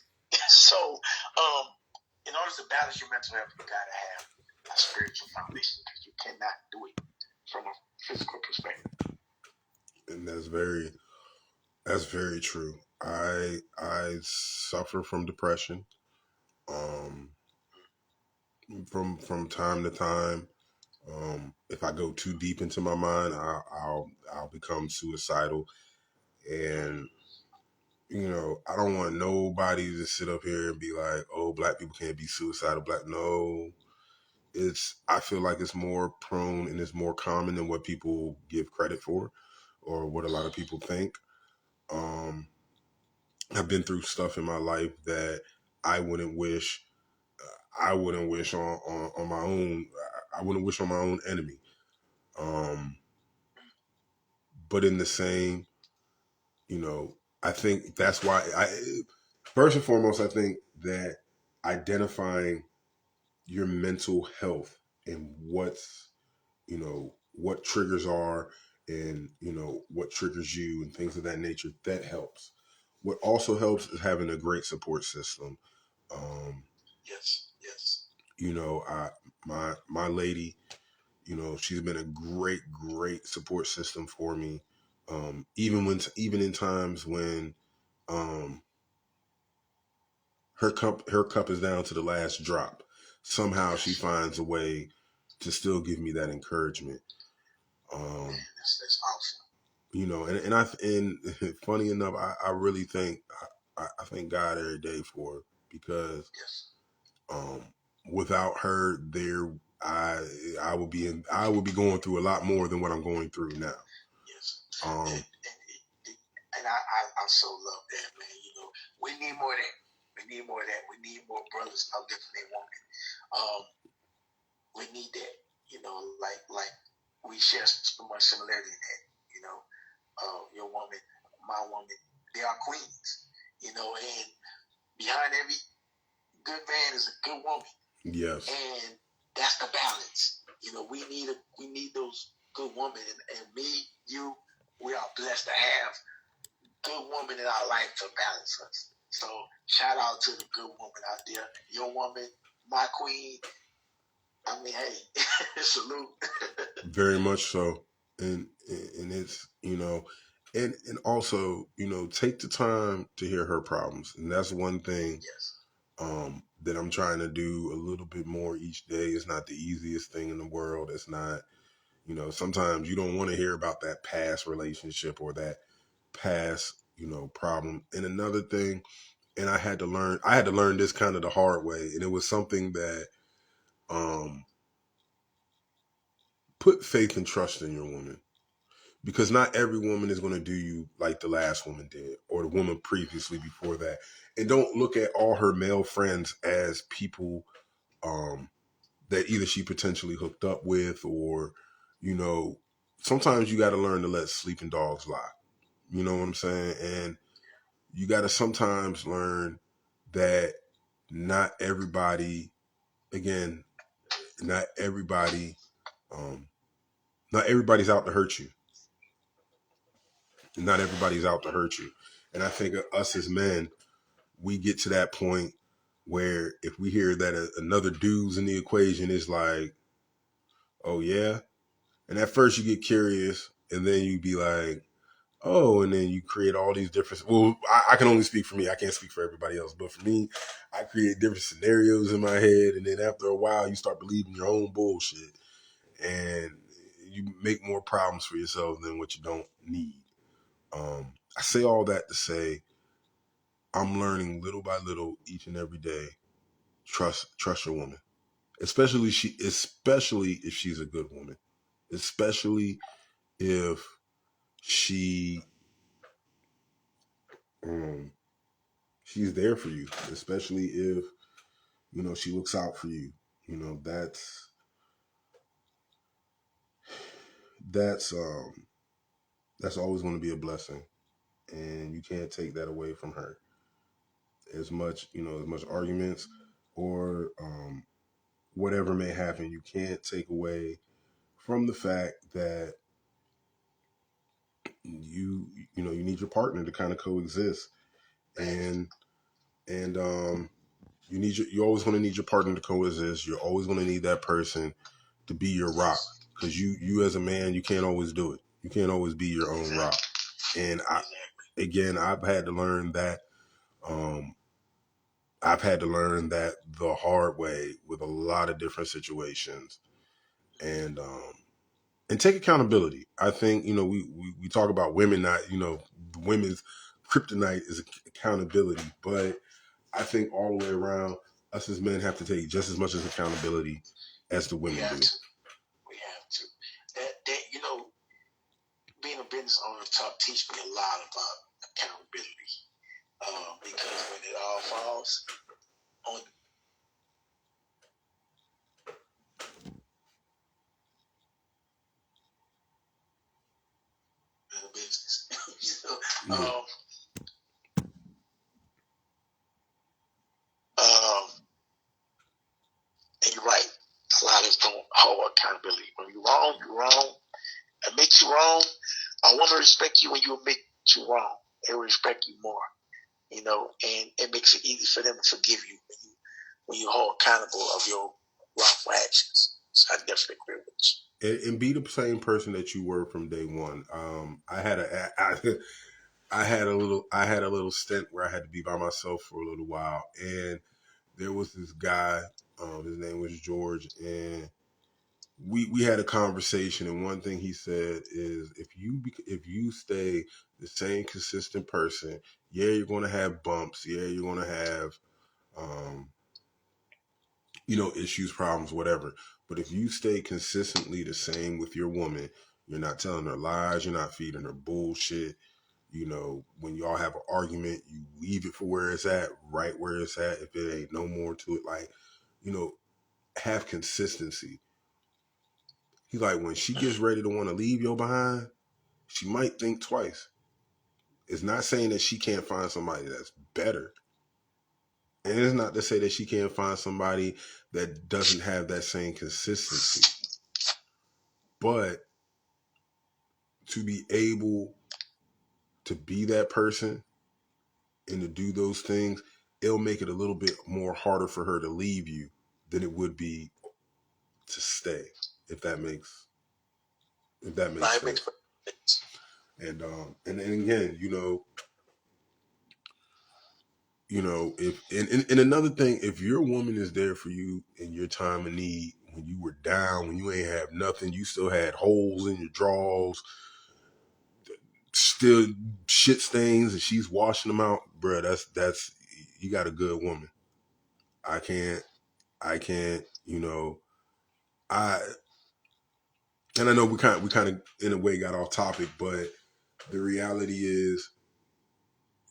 So, in order to balance your mental health, you gotta have a spiritual foundation because you cannot do it from a physical perspective. And that's very true. I suffer from depression. From time to time, if I go too deep into my mind, I'll become suicidal. And I don't want nobody to sit up here and be like, "Oh, black people can't be suicidal." No, I feel like it's more prone and it's more common than what people give credit for, or what a lot of people think. I've been through stuff in my life that I wouldn't wish. I wouldn't wish on my own. I wouldn't wish on my own enemy. But in the same, I think that's why first and foremost, I think that identifying your mental health and what triggers are, and what triggers you and things of that nature, that helps. What also helps is having a great support system. Yes. My lady, she's been a great support system for me. Even in times when her cup is down to the last drop, somehow she finds a way to still give me that encouragement. That's awesome. And funny enough, I really think I thank God every day for her, because without her there, I would be going through a lot more than what I'm going through now. Yes. And I so love that, man. We need more of that. We need more of that. We need more brothers uplifting their woman. We need that. Like we share so much similarity in that. Your woman my woman, they are queens. You know, and behind every good man is a good woman. Yes. And that's the balance. You know, we need those good women, and me, you, we are blessed to have good women in our life to balance us. So shout out to the good woman out there. Your woman, my queen. I mean, hey, salute. Very much so. And it's, you know, and also, you know, take the time to hear her problems. And that's one thing that I'm trying to do a little bit more each day. It's not the easiest thing in the world. It's not, you know, sometimes you don't want to hear about that past relationship or that past, you know, problem. And another thing, and I had to learn this kind of the hard way. And it was something that put faith and trust in your woman. Because not every woman is going to do you like the last woman did or the woman previously before that. And don't look at all her male friends as people that either she potentially hooked up with or, you know, sometimes you got to learn to let sleeping dogs lie. You know what I'm saying? And you got to sometimes learn that not everybody, again, not everybody, um, not everybody's out to hurt you. Not everybody's out to hurt you. And I think us as men, we get to that point where if we hear that another dude's in the equation, it's like, oh yeah. And at first you get curious and then you be like, oh, and then you create all these different, well, I can only speak for me. I can't speak for everybody else. But for me, I create different scenarios in my head. And then after a while, you start believing your own bullshit. And you make more problems for yourself than what you don't need. I say all that to say I'm learning little by little each and every day. Trust your woman, especially if she's a good woman, especially if she she's there for you, especially if you know she looks out for you. You know that's that's always going to be a blessing, and you can't take that away from her. As much as much arguments or whatever may happen, you can't take away from the fact that you need your partner to kind of coexist, and you always going to need your partner to coexist. You're always going to need that person to be your rock, because you as a man, you can't always do it. You can't always be your own rock. And I've had to learn that. I've had to learn that the hard way with a lot of different situations, and take accountability. I think, we talk about women, not, women's kryptonite is accountability, but I think all the way around, us as men have to take just as much as accountability as the women do. We have to. That being a business owner teach me a lot about accountability. Because when it all falls on the business, and you're right. A lot of us don't hold accountability. When you're wrong, you're wrong. Admit you're wrong. I want to respect you when you admit you're wrong. They will respect you more, and it makes it easy for them to forgive you when you hold accountable of your wrongful actions. So I definitely agree with you. And be the same person that you were from day one. I had a little stint where I had to be by myself for a little while, and there was this guy. His name was George, and we had a conversation. And one thing he said is, if you stay the same consistent person, yeah, you're going to have bumps. Yeah, you're going to have issues, problems, whatever. But if you stay consistently the same with your woman, you're not telling her lies, you're not feeding her bullshit. When y'all have an argument, you leave it for where it's at, right where it's at. If it ain't no more to it, like, have consistency. He like, when she gets ready to want to leave your behind, she might think twice. It's not saying that she can't find somebody that's better. And it's not to say that she can't find somebody that doesn't have that same consistency. But to be able to be that person and to do those things, it'll make it a little bit more harder for her to leave you than it would be to stay, if that makes sense. Sense. And then again, if and another thing, if your woman is there for you in your time of need, when you were down, when you ain't have nothing, you still had holes in your drawers, still shit stains, and she's washing them out, bruh, that's you got a good woman. I can't, I and I know we kind of in a way got off topic, but the reality is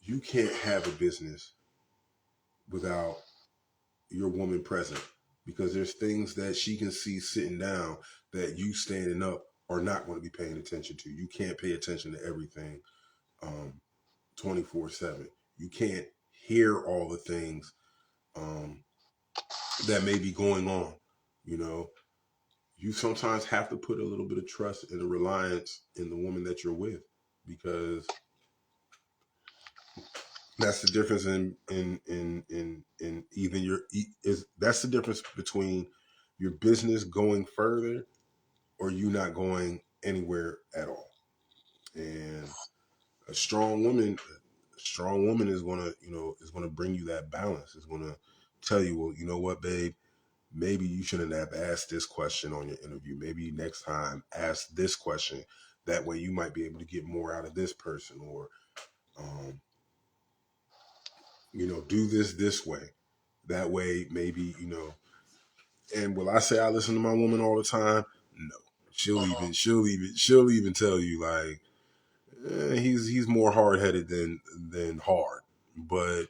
you can't have a business without your woman present, because there's things that she can see sitting down that you standing up are not going to be paying attention to. You can't pay attention to everything 24/7. You can't hear all the things um, that may be going on. You know, you sometimes have to put a little bit of trust and a reliance in the woman that you're with, because that's the difference in even that's the difference between your business going further or you not going anywhere at all. And a strong woman is gonna bring you that balance. Is gonna tell you, well, you know what, babe, maybe you shouldn't have asked this question on your interview. Maybe next time ask this question. That way you might be able to get more out of this person, or um, do this way. That way, maybe, and will I say I listen to my woman all the time? No. She'll even tell you, like, he's more hard headed than hard. But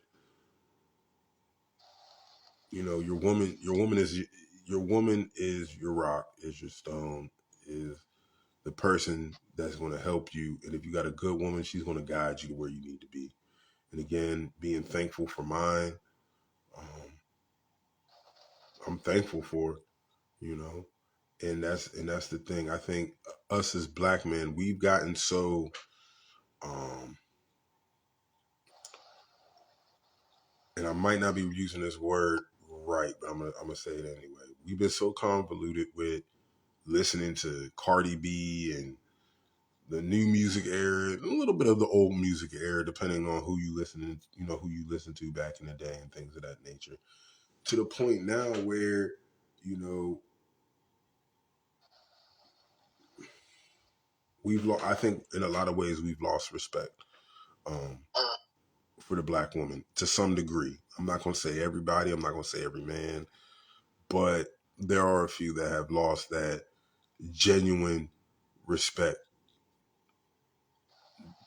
your woman is your rock, is your stone, is the person that's going to help you. And if you got a good woman, she's going to guide you to where you need to be. And again, being thankful for mine, um, I'm thankful for, you know, and that's the thing. I think us as black men, we've gotten so, um, and I might not be using this word right, but I'm gonna say it anyway. We've been so convoluted with listening to Cardi B and the new music era, a little bit of the old music era, depending on who you listen to back in the day and things of that nature. To the point now where, you know, I think in a lot of ways we've lost respect um, for the black woman to some degree. I'm not going to say everybody. I'm not going to say every man, but there are a few that have lost that genuine respect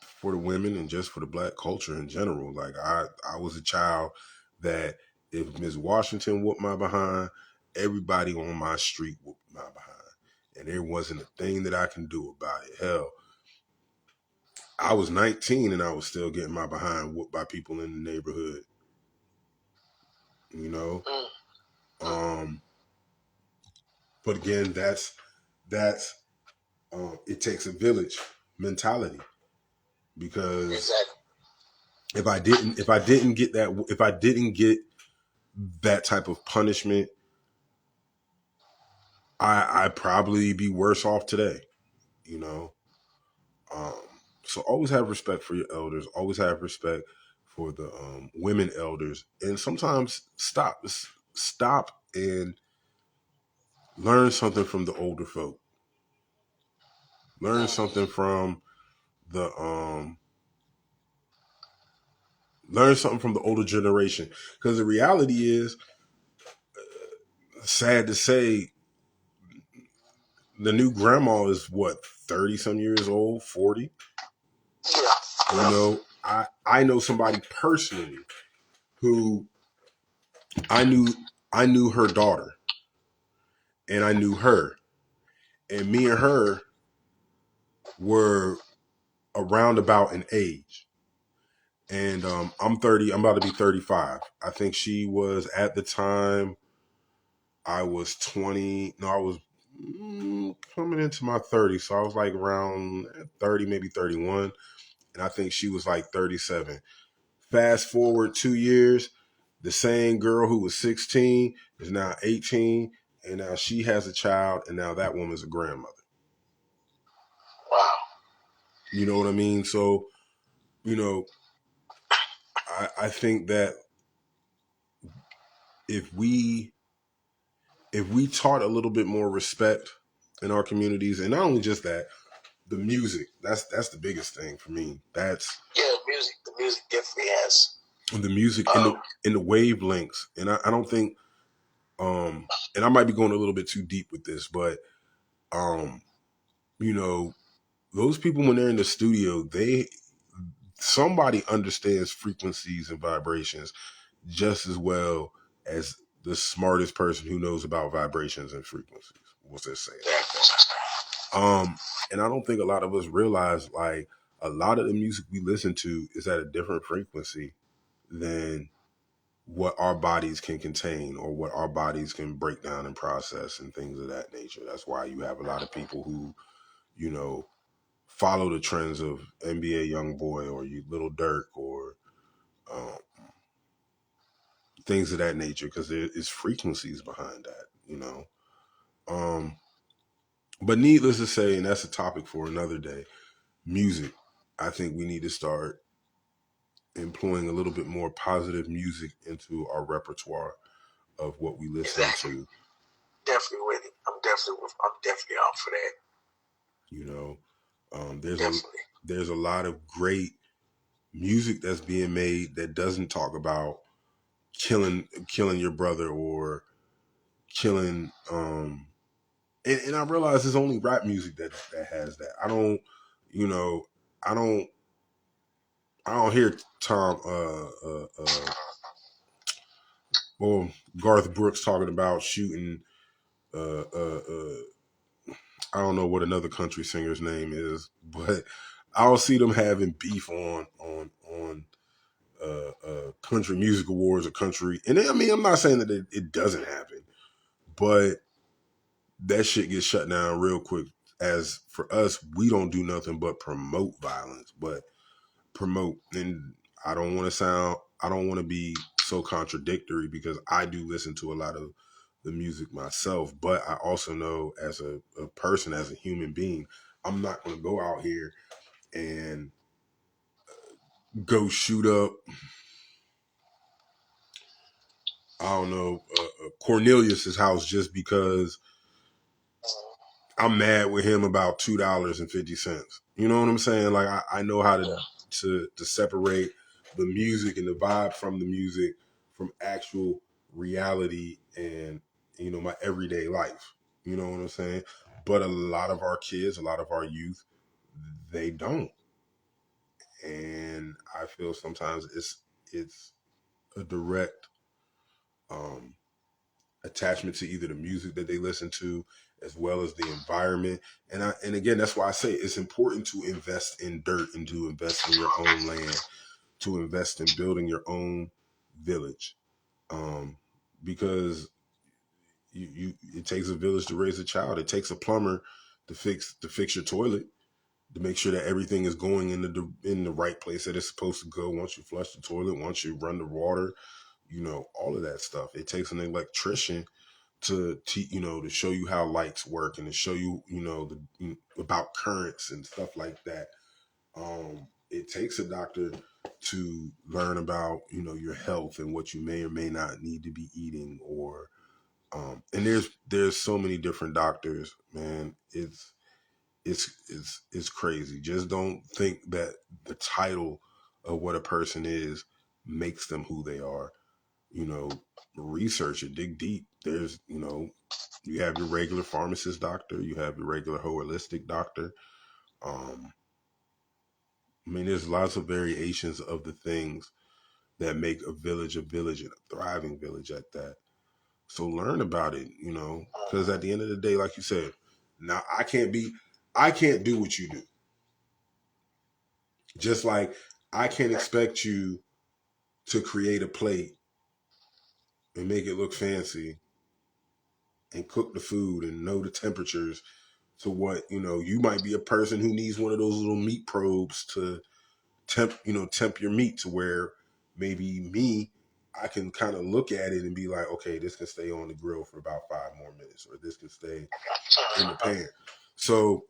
for the women and just for the black culture in general. Like I was a child that if Miss Washington whooped my behind, everybody on my street whooped my behind. And there wasn't a thing that I can do about it. Hell, I was 19 and I was still getting my behind whooped by people in the neighborhood. You know? Um, but again, that's it takes a village mentality, because Exactly. if I didn't get that type of punishment, I'd probably be worse off today, you know. Um, so always have respect for your elders. Always have respect for the women elders, and sometimes stop and learn something from the older folk. Learn something from the learn something from the older generation, because the reality is, sad to say, the new grandma is what, 30 some years old, 40. Yeah. You know, I know somebody personally who I knew I knew her daughter, and I knew her, and me and her were around about in age. And I'm 30. I'm about to be 35. I think she was at the time. I was 20. No, I was coming into my 30s, so I was like around 30, maybe 31, and I think she was like 37. Fast forward 2 years, the same girl who was 16 is now 18, and now she has a child, and now that woman's a grandmother. Wow. You know what I mean? So, you know, I think that if we taught a little bit more respect in our communities, and not only just that, the music, that's the biggest thing for me. That's The music definitely has. the music in the wavelengths. And I don't think and I might be going a little bit too deep with this, but you know, those people when they're in the studio, somebody understands frequencies and vibrations just as well as the smartest person who knows about vibrations and frequencies. What's that saying like that? And I don't think a lot of us realize, like, a lot of the music we listen to is at a different frequency than what our bodies can contain or what our bodies can break down and process and things of that nature. That's why you have a lot of people who, you know, follow the trends of NBA YoungBoy or you Little Dirk or um, things of that nature, because there is frequencies behind that, you know. Um, but needless to say, and that's a topic for another day, music. I think we need to start employing a little bit more positive music into our repertoire of what we listen to. Definitely with it. I'm definitely out for that. You know, there's a lot of great music that's being made that doesn't talk about killing your brother or killing and I realize it's only rap music that has that. I don't, you know, I don't I don't hear Tom well Garth Brooks talking about shooting uh uh uh I don't know what another country singer's name is, but I don't see them having beef on country music awards or country. And I mean, I'm not saying that it doesn't happen, but that shit gets shut down real quick. As for us, we don't do nothing but promote violence, but promote. And I don't want to be so contradictory because I do listen to a lot of the music myself, but I also know as a person, as a human being, I'm not going to go out here and go shoot up, I don't know, Cornelius's house just because I'm mad with him about $2.50. You know what I'm saying? Like I know how to separate the music and the vibe from the music from actual reality and my everyday life. You know what I'm saying? But a lot of our kids, a lot of our youth, they don't. And I feel sometimes it's a direct um attachment to either the music that they listen to as well as the environment. And again, that's why I say it's important to invest in dirt and to invest in your own land, to invest in building your own village. Because you it takes a village to raise a child. It takes a plumber to fix your toilet, to make sure that everything is going in the right place that it's supposed to go. Once you flush the toilet, once you run the water, all of that stuff. It takes an electrician to show you how lights work and to show you about currents and stuff like that. It takes a doctor to learn about your health and what you may or may not need to be eating, or and there's so many different doctors, man. It's crazy. Just don't think that the title of what a person is makes them who they are. you know, Research it, dig deep. You have your regular pharmacist doctor, you have your regular holistic doctor. Um, I mean, there's lots of variations of the things that make a village and a thriving village at that. So learn about it, because at the end of the day, like you said, now I can't do what you do. Just like I can't expect you to create a plate and make it look fancy and cook the food and know the temperatures to what, you might be a person who needs one of those little meat probes to temp your meat to where maybe me, I can kind of look at it and be like, okay, this can stay on the grill for about 5 more minutes, or this can stay in the pan. So,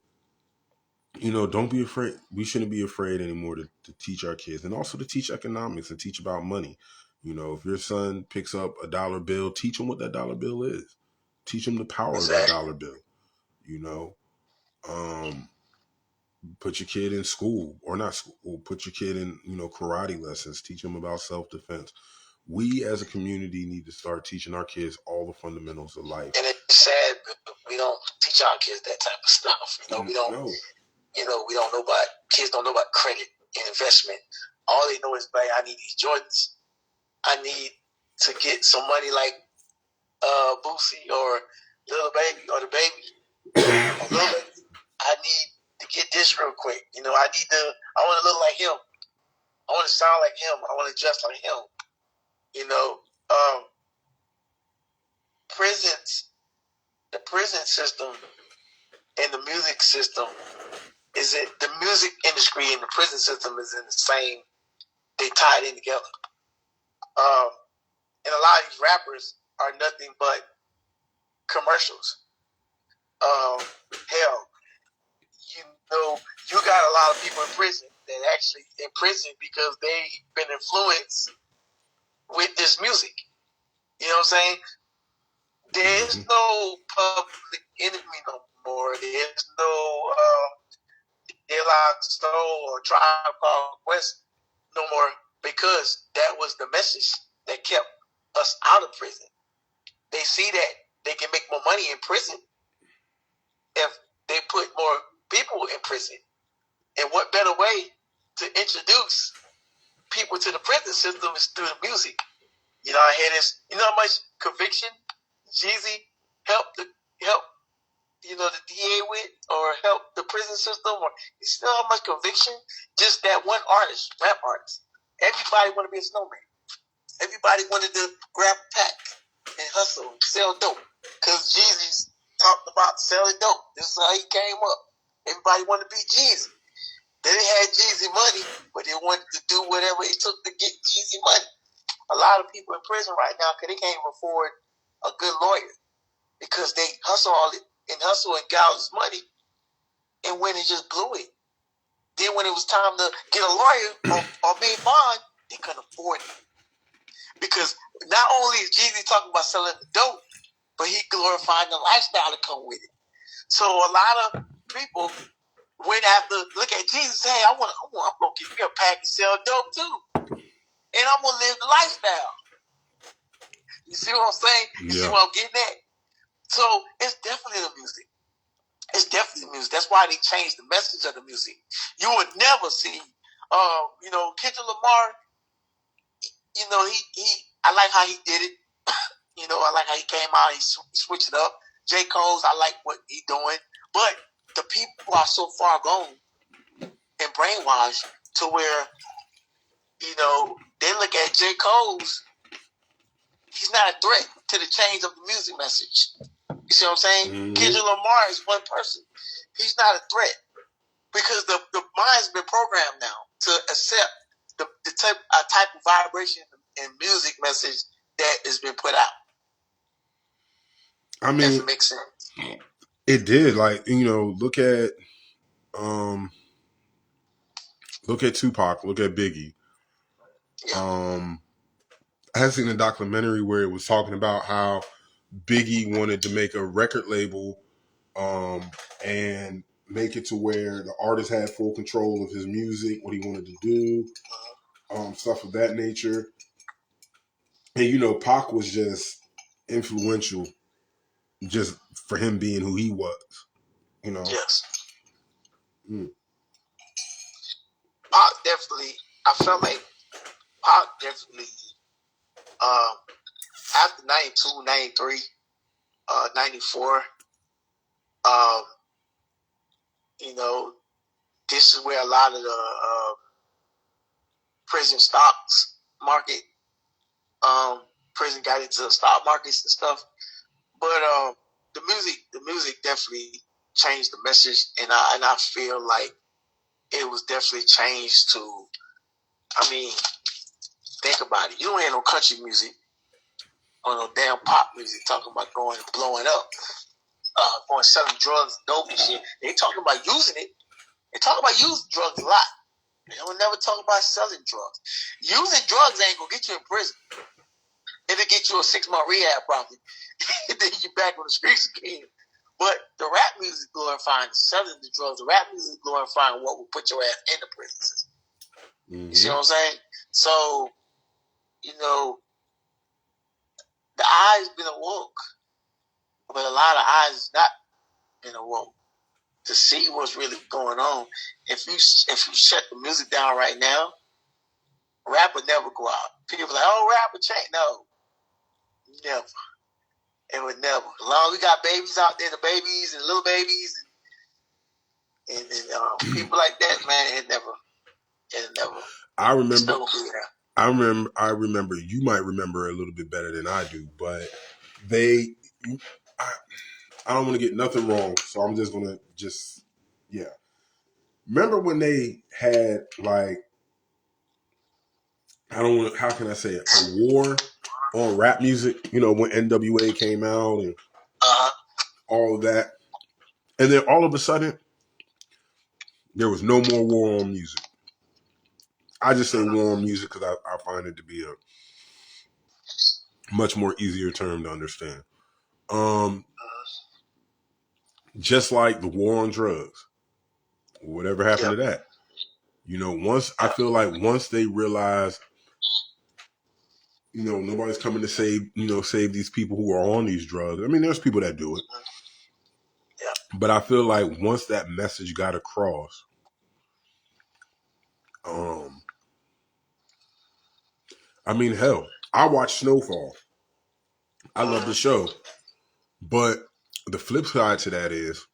don't be afraid. We shouldn't be afraid anymore to teach our kids, and also to teach economics and teach about money. If your son picks up a dollar bill, teach him what that dollar bill is. Teach him the power of that dollar bill. Um, put your kid in school, or not school. Put your kid in, karate lessons. Teach them about self-defense. We as a community need to start teaching our kids all the fundamentals of life. And it's sad, but we don't teach our kids that type of stuff. We don't. No. We don't know about, kids don't know about credit and investment. All they know is, I need these Jordans. I need to get some money like Boosie or Little Baby or the Baby. Or Little Baby. I need to get this real quick. I want to look like him. I want to sound like him. I want to dress like him. Prisons, the prison system and the music system the music industry and the prison system is in the same, they tied in together. And a lot of these rappers are nothing but commercials. Hell, you got a lot of people in prison that actually in prison because they've been influenced with this music. You know what I'm saying? There's no Public Enemy no more. There's no De La Soul or Tribe Called Quest no more, because that was the message that kept us out of prison. They see that they can make more money in prison if they put more people in prison. And what better way to introduce people to the prison system is through the music. I hear this. You know how much conviction Jeezy helped the DA with, or help the prison system, or you know how much conviction just that one artist, rap artist. Everybody want to be a snowman. Everybody wanted to grab a pack and hustle, sell dope, because Jeezy talked about selling dope. This is how he came up. Everybody wanted to be Jeezy. They didn't have Jeezy money, but they wanted to do whatever it took to get Jeezy money. A lot of people in prison right now because they can't even afford a good lawyer, because they hustle and gouge money, and when it just blew it. Then when it was time to get a lawyer or pay bond, they couldn't afford it. Because not only is Jeezy talking about selling the dope, but he glorifying the lifestyle that come with it. So a lot of people went after, look at Jesus, hey, I'm gonna get me a pack and sell dope too, and I'm gonna live the lifestyle. You see what I'm saying? You see what I'm getting at? So it's definitely the music. It's definitely the music. That's why they changed the message of the music. You would never see, Kendrick Lamar. I like how he did it. I like how he came out. He switched it up. J. Cole's, I like what he doing. But the people are so far gone and brainwashed to where, they look at J. Cole's. He's not a threat to the change of the music message. You see what I'm saying? Mm-hmm. Kendrick Lamar is one person. He's not a threat because the mind's been programmed now to accept the type of vibration and music message that has been put out. I mean, if it makes sense. It did. Like, look at Tupac, look at Biggie. Yeah. I had seen a documentary where it was talking about how Biggie wanted to make a record label and make it to where the artist had full control of his music, what he wanted to do, stuff of that nature. And, Pac was just influential just for him being who he was, Yes. Pac definitely, I felt like Pac definitely, after 92, 93, 94, this is where a lot of prison stocks market. Prison got into the stock markets and stuff. But the music definitely changed the message, and I feel like it was definitely changed to. I mean, think about it. You don't hear no country music or no damn pop music talking about going and blowing up, going selling drugs, dope and shit. They talking about using it. They talk about using drugs a lot. They don't never talk about selling drugs. Using drugs ain't gonna get you in prison. It'll get you a 6-month rehab probably. Then you're back on the streets again. But the rap music glorifying selling the drugs. The rap music glorifying what will put your ass in the prison system. Mm-hmm. You see what I'm saying? So, the eyes been awoke, but a lot of eyes not been awoke to see what's really going on. If you shut the music down right now, rap would never go out. People are like, oh, rap would change. No, never. It would never. As long as we got babies out there, the babies and little babies and people like that, man, it never. I remember. You might remember a little bit better than I do, but I don't want to get nothing wrong, so I'm just gonna Remember when they had how can I say it, a war on rap music? When NWA came out and all of that, and then all of a sudden there was no more war on music. I just say war on music because I find it to be a much more easier term to understand. Just like the war on drugs, whatever happened to that? I feel like once they realize, nobody's coming to save these people who are on these drugs. I mean, there's people that do it. But I feel like once that message got across, I mean, hell, I watched Snowfall. I love the show. But the flip side to that is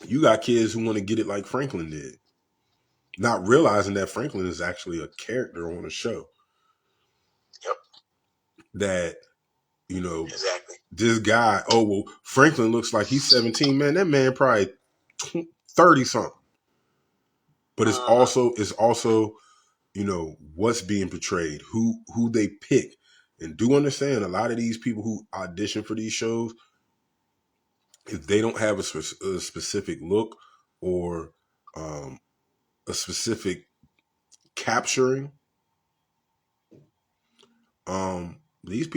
you got kids who want to get it like Franklin did, not realizing that Franklin is actually a character on a show. Yep. That, exactly. This guy, Franklin looks like he's 17, man. That man probably 30 something. But it's also what's being portrayed, who they pick. And do understand a lot of these people who audition for these shows, if they don't have a specific look or a specific capturing, those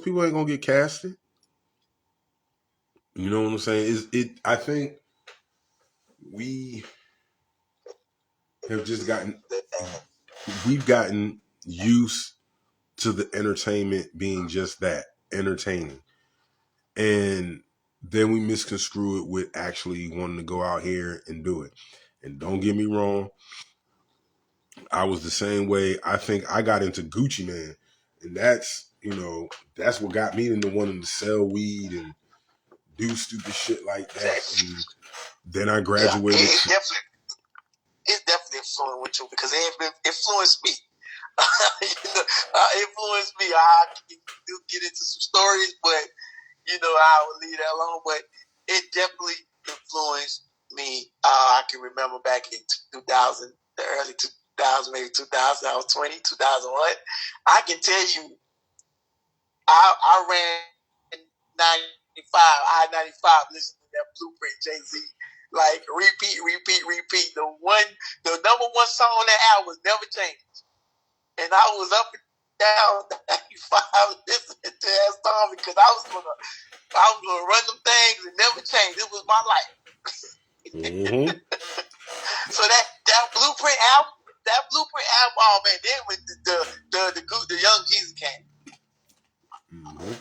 people ain't gonna get casted. You know what I'm saying? I think we have just we've gotten used to the entertainment being just that, entertaining. And then we misconstrue it with actually wanting to go out here and do it. And don't get me wrong, I was the same way. I think I got into Gucci Mane, and that's what got me into wanting to sell weed and do stupid shit like that. And then I graduated. Yeah, it's definitely influenced you because it influenced me. Influenced me. I do get into some stories, but I would leave that alone. But it definitely influenced me. I can remember back in 2000, the early 2000, maybe 2000. I was 20, 2001. I can tell you, I ran 95, I-95, listening to that Blueprint Jay-Z. Like repeat. The number one song on that album was Never Changed. And I was up and down 95 listening to that song because I was gonna run them things and never change. It was my life. Mm-hmm. So that Blueprint album, oh man, then when the Young Jesus came. Mm-hmm.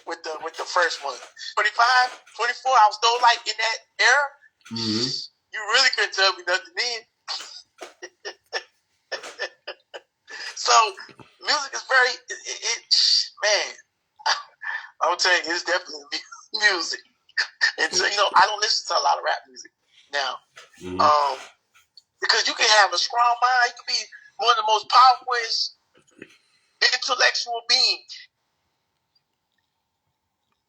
With the first one. 25, 24, I was still like in that era. Mm-hmm. You really couldn't tell me nothing then. So music is very man. I'm telling you, it's definitely music. And so I don't listen to a lot of rap music now. Mm-hmm. Because you can have a strong mind. You can be one of the most powerful intellectual beings.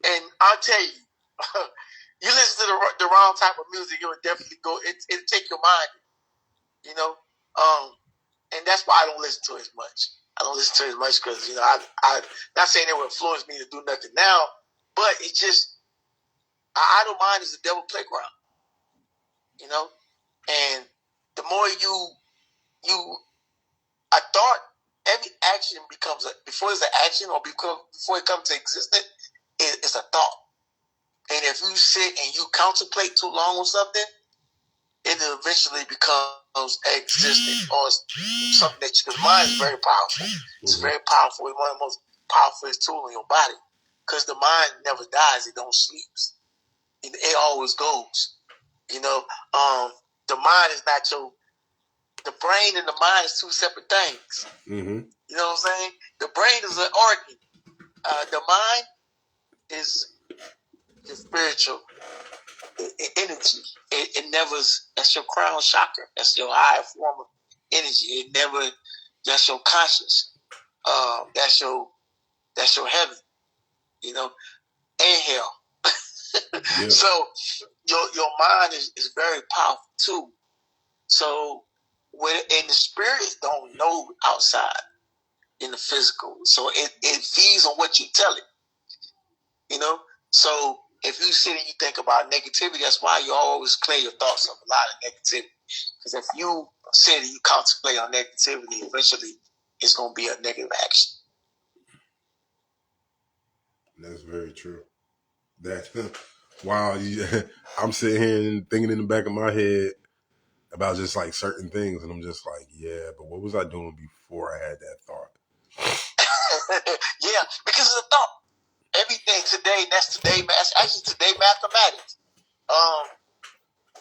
And I'll tell you, you listen to the wrong type of music, it would definitely go, it'll take your mind, you know? And that's why I don't listen to it as much. I don't listen to it as much because, you know, I not saying it would influence me to do nothing now, but it's just, an idle mind is the devil playground, you know? And the more I thought every action becomes before it's an action or before it comes to existence, it's a thought. And if you sit and you contemplate too long on something, it eventually becomes existent or something that because mind is very powerful. It's very powerful. It's one of the most powerful tools in your body because the mind never dies. It don't sleep. It always goes. You know, the mind is not your. The brain and the mind is two separate things. Mm-hmm. You know what I'm saying? The brain is an organ. The mind is the spiritual energy. It never. That's your crown chakra. That's your higher form of energy. It never. That's your conscious. That's your heaven. You know, and hell. Yeah. So your mind is very powerful too. So and the spirit don't know outside in the physical. So it feeds on what you tell it. You know? So if you sit and you think about negativity, that's why you always clear your thoughts of a lot of negativity. Because if you sit and you contemplate on negativity, eventually it's going to be a negative action. That's very true. Wow, I'm sitting here and thinking in the back of my head about just like certain things, and I'm just like, yeah, but what was I doing before I had that thought? Yeah, because it's a thought. Everything today, actually today mathematics.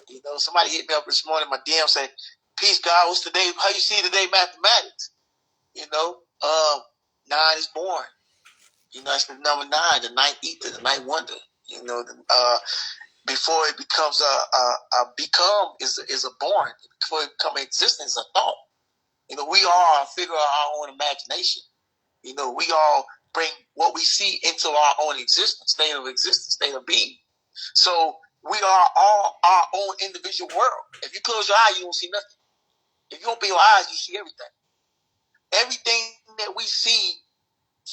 You know, somebody hit me up this morning, my DM said, "Peace, God, what's today? How you see today mathematics?" You know, 9 is born. You know, it's the number 9, the ninth ether, the ninth wonder. You know, before it becomes a become is a born. Before it becomes existence, is a thought. You know, we all are a figure of our own imagination. You know, we all bring what we see into our own existence, state of being. So we are all our own individual world. If you close your eyes, you won't see nothing. If you open your eyes, you see everything. Everything that we see,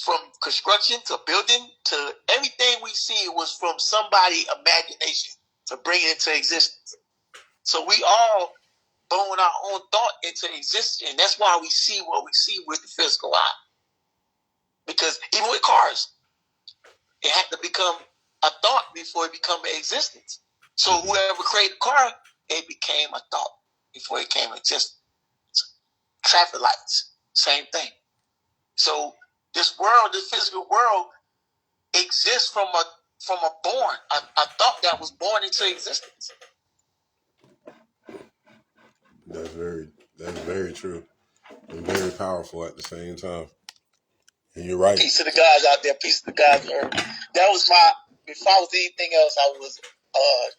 from construction to building to everything we see, was from somebody's imagination to bring it into existence. So we all bone our own thought into existence, and that's why we see what we see with the physical eye. Because even with cars, it had to become a thought before it became an existence. So whoever created the car, it became a thought before it came existence. Traffic lights, same thing. So this world, this physical world, exists from a born, a thought that was born into existence. That's very true and very powerful at the same time. And you're right. Peace to the guys out there. Peace to the guys on Earth. That was my. If I was anything else, I was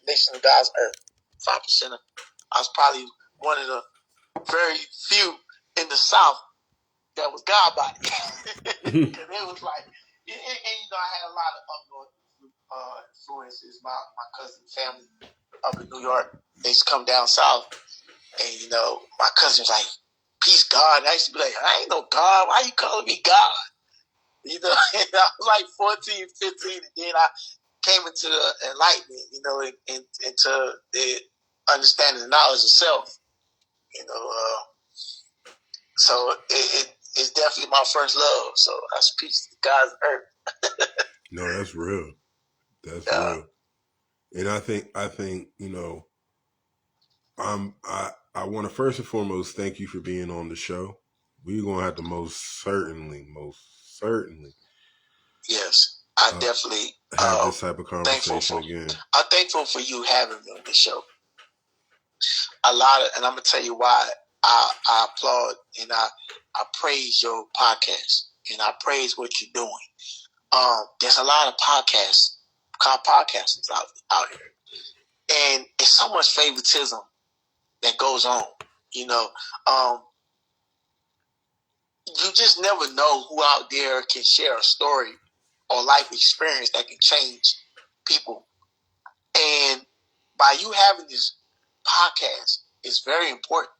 Nation of God's Earth. 5%. I was probably one of the very few in the South that was God body. Because it was like, and you know, I had a lot of influences. My cousin family up in New York, they used to come down south, and you know, my cousin was like, "Peace, God." And I used to be like, "I ain't no God. Why you calling me God?" You know, and I was like 14, 15, and then I came into the enlightenment, you know, into the understanding the knowledge of self. You know, so it's definitely my first love. So I speak to God's earth. No, that's real. That's real. And I think, you know, I want to first and foremost thank you for being on the show. We're gonna have to most certainly. Yes, I definitely have this type of conversation again. I'm thankful for you having me on the show. And I'm gonna tell you why I applaud and I praise your podcast and I praise what you're doing. There's a lot of podcasters out here, and it's so much favoritism that goes on. You know, you just never know who out there can share a story or life experience that can change people. And by you having this podcast, it's very important.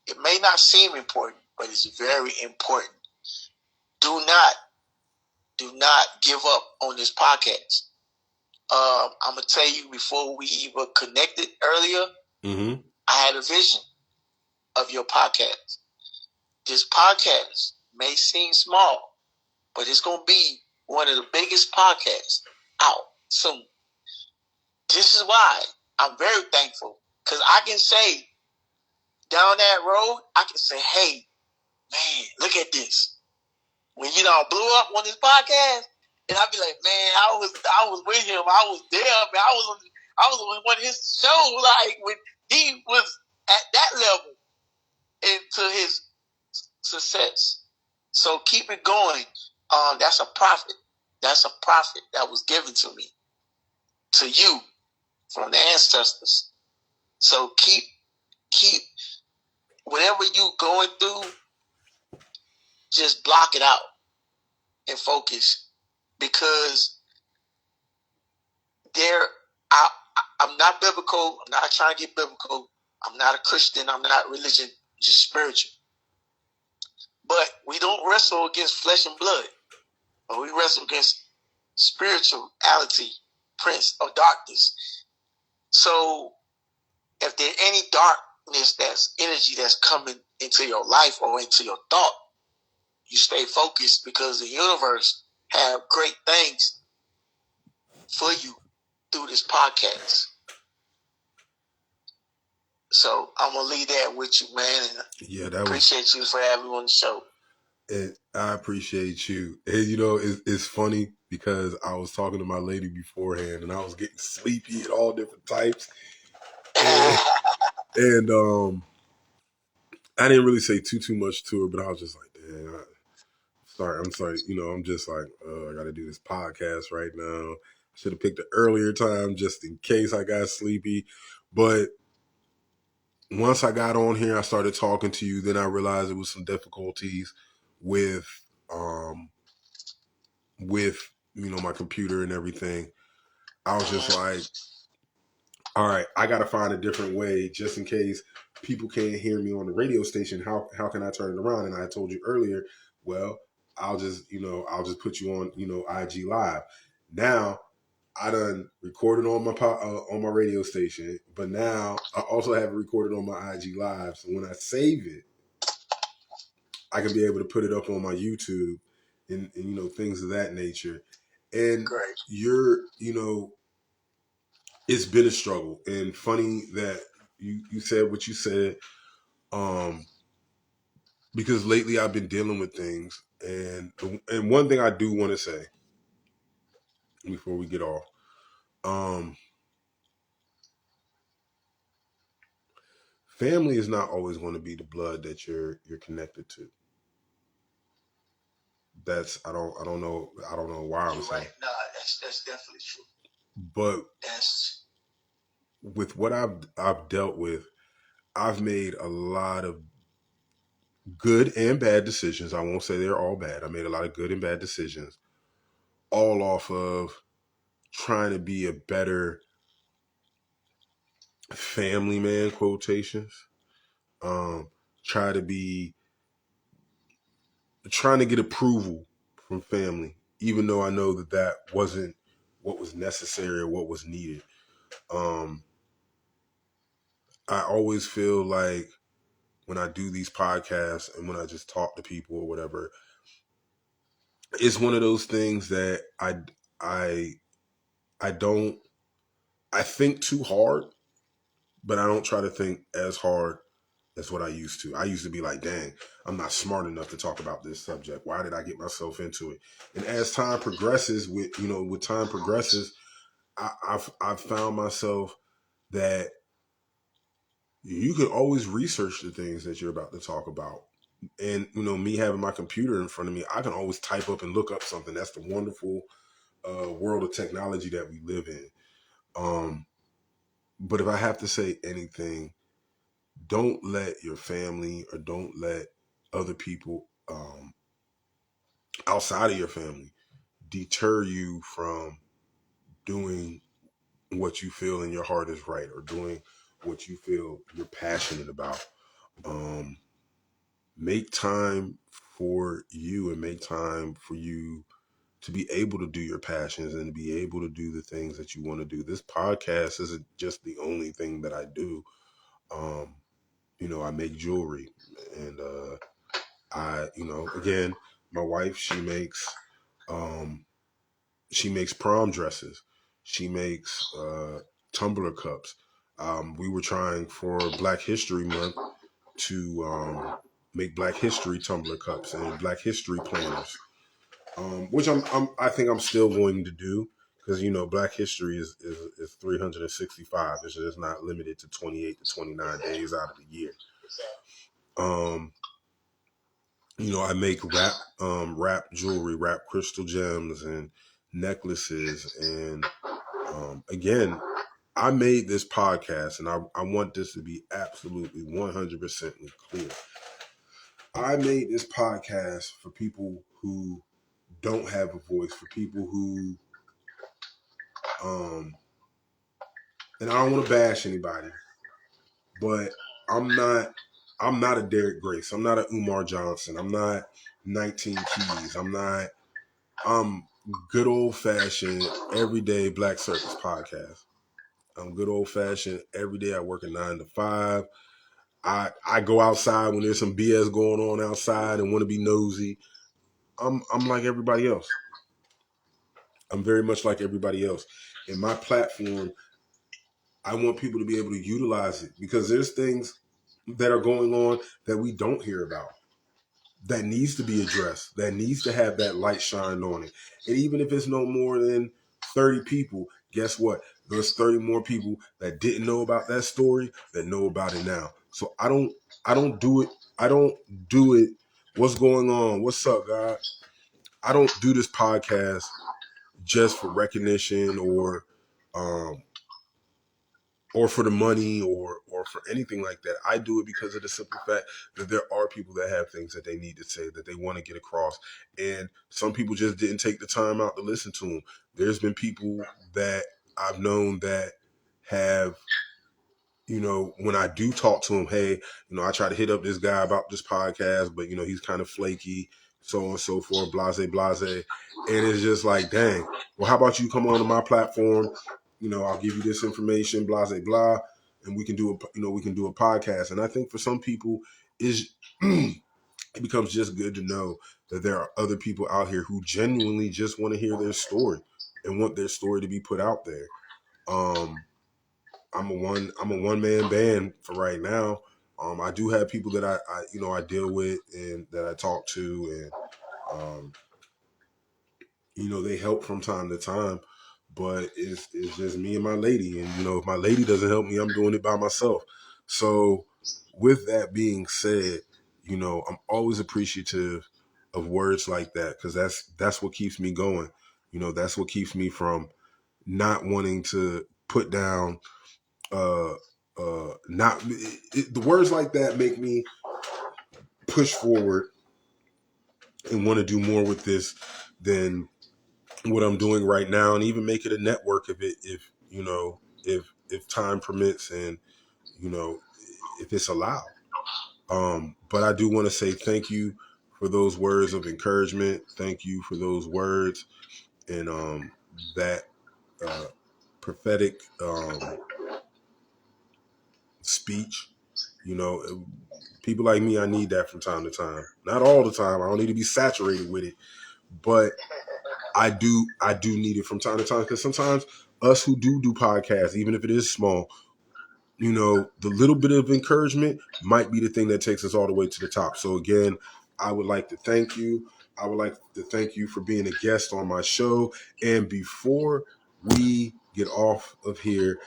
It may not seem important, but it's very important. Do not give up on this podcast. I'm gonna tell you before we even connected earlier. Mm-hmm. I had a vision of your podcast. This podcast may seem small, but it's gonna be one of the biggest podcasts out soon. This is why I'm very thankful, because I can say down that road, I can say, "Hey, man, look at this." When you know blew up on this podcast, and I'd be like, "Man, I was with him. I was there, man. I was on one of his shows, like when he was at that level into his success." So keep it going. That's a profit. That's a profit that was given to me, to you, from the ancestors. So keep whatever you going through, just block it out and focus, because I'm not biblical. I'm not trying to get biblical. I'm not a Christian. I'm not religion. Just spiritual. But we don't wrestle against flesh and blood, but we wrestle against spirituality, prince of darkness. So if there's any darkness, that's energy that's coming into your life or into your thought, you stay focused, because the universe have great things for you through this podcast. So I'm gonna leave that with you, man, and appreciate you for having me on the show. And I appreciate you. And you know, it's funny because I was talking to my lady beforehand, and I was getting sleepy at all different types, and I didn't really say too much to her, but I was just like, "Dang, I'm sorry." You know, I'm just like, I got to do this podcast right now. I should have picked an earlier time just in case I got sleepy, but once I got on here, I started talking to you. Then I realized there was some difficulties with you know, my computer and everything. I was just like, all right, I got to find a different way just in case people can't hear me on the radio station. How can I turn it around? And I told you earlier, well, I'll just put you on, you know, IG Live. Now I done recorded on my radio station, but now I also have it recorded on my IG Live. So when I save it, I can be able to put it up on my YouTube and you know, things of that nature. And Great. you know, it's been a struggle, and funny that you said what you said, because lately I've been dealing with things, and one thing I do want to say before we get off, family is not always going to be the blood that you're connected to. That's I don't know why I'm saying. Right. No, that's definitely true. But that's with what I've dealt with, I've made a lot of good and bad decisions. I won't say they're all bad. I made a lot of good and bad decisions, all off of trying to be a better family man, quotations. Try to be trying to get approval from family, even though I know that wasn't what was necessary or what was needed. I always feel like when I do these podcasts and when I just talk to people or whatever, it's one of those things that I don't I think too hard, but I don't try to think as hard as what I used to. I used to be like, dang, I'm not smart enough to talk about this subject. Why did I get myself into it? And as time progresses, I've found myself that you can always research the things that you're about to talk about. And, you know, me having my computer in front of me, I can always type up and look up something. That's the wonderful world of technology that we live in. But if I have to say anything, don't let your family or don't let other people outside of your family deter you from doing what you feel in your heart is right, or doing what you feel you're passionate about. Um, make time for you, and make time for you to be able to do your passions and to be able to do the things that you want to do. This podcast isn't just the only thing that I do. Um, I make jewelry, and again, my wife, um, she makes prom dresses. She makes tumbler cups. We were trying for Black History Month to make Black History tumbler cups and Black History planners, which I think I'm still going to do, because Black History is 365. It's just not limited to 28 to 29 days out of the year. Um, I make wrap jewelry, wrap crystal gems and necklaces, and again, I made this podcast, and I want this to be absolutely 100% clear. I made this podcast for people who don't have a voice, for people who, and I don't want to bash anybody, but I'm not a Derek Grace. I'm not a Umar Johnson. I'm not 19 Keys. I'm good old fashioned everyday Black Circus podcast. I'm good old fashioned every day. I work a 9 to 5. I go outside when there's some BS going on outside and want to be nosy. I'm like everybody else. I'm very much like everybody else. And my platform, I want people to be able to utilize it, because there's things that are going on that we don't hear about, that needs to be addressed, that needs to have that light shined on it. And even if it's no more than 30 people, guess what? There's 30 more people that didn't know about that story that know about it now. So I don't do it. I don't do it. What's going on? What's up, God? I don't do this podcast just for recognition, um, or for the money, or for anything like that. I do it because of the simple fact that there are people that have things that they need to say, that they want to get across. And some people just didn't take the time out to listen to them. There's been people that I've known that have, when I do talk to him, hey, I try to hit up this guy about this podcast, but he's kind of flaky, so on and so forth, blase, blase. And it's just like, dang, well, how about you come on to my platform? I'll give you this information, blase, blah, and we can do a podcast. And I think for some people is it becomes just good to know that there are other people out here who genuinely just want to hear their story and want their story to be put out there. I'm a one man band for right now. I do have people that I deal with and that I talk to, and they help from time to time. But it's just me and my lady, and if my lady doesn't help me, I'm doing it by myself. So with that being said, I'm always appreciative of words like that, because that's what keeps me going. That's what keeps me from not wanting to put down not the words like that make me push forward and want to do more with this than what I'm doing right now, and even make it a network of it, if time permits, and if it's allowed. But I do want to say thank you for those words of encouragement. Thank you for those words, and that prophetic speech. People like me, I need that from time to time. Not all the time. I don't need to be saturated with it, but I do need it from time to time, because sometimes us who do podcasts, even if it is small, the little bit of encouragement might be the thing that takes us all the way to the top. So again, I would like to thank you. I would like to thank you for being a guest on my show. And before we get off of here,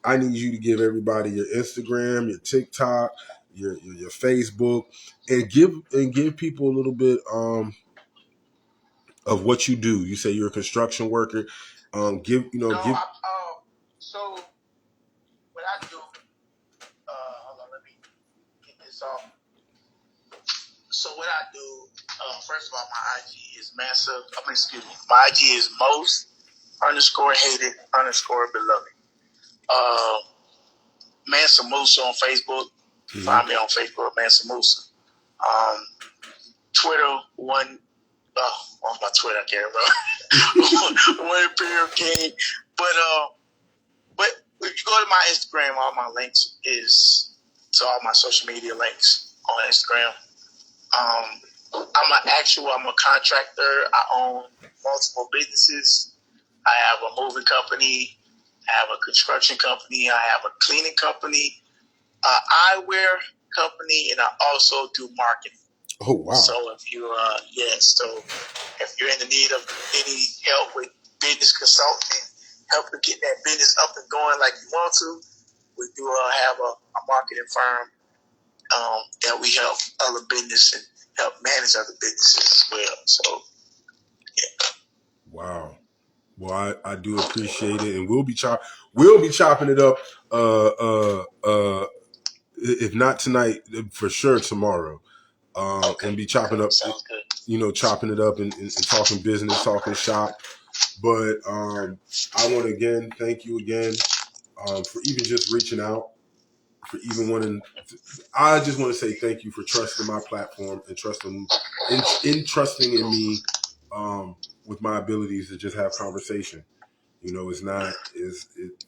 I need you to give everybody your Instagram, your TikTok, your Facebook, and give people a little bit of what you do. You say you're a construction worker. Give you know No, give. so what I do, hold on, let me So what I do, first of all, my IG is Masa. My IG is most_hated_beloved. Mansa Musa on Facebook. Mm-hmm. Find me on Facebook, Mansa Musa. Twitter, on my Twitter, I can't remember. One Imperial King. But if you go to my Instagram, all my links is to all my social media links on Instagram. I'm a contractor. I own multiple businesses. I have a moving company. I have a construction company. I have a cleaning company, eyewear company, and I also do marketing. Oh, wow. So if you're in the need of any help with business consulting, help to get that business up and going like you want to, we do have a marketing firm that we help other business and help manage other businesses as well. So, yeah. Wow. Well, I do appreciate it, and we'll be chopping it up. If not tonight, for sure tomorrow. Okay. And be chopping up. Sounds good. Chopping it up and talking business, talking shop. But I want to again thank you again for even just reaching out, for even wanting. I just want to say thank you for trusting my platform and trusting in me with my abilities to just have conversation. It's not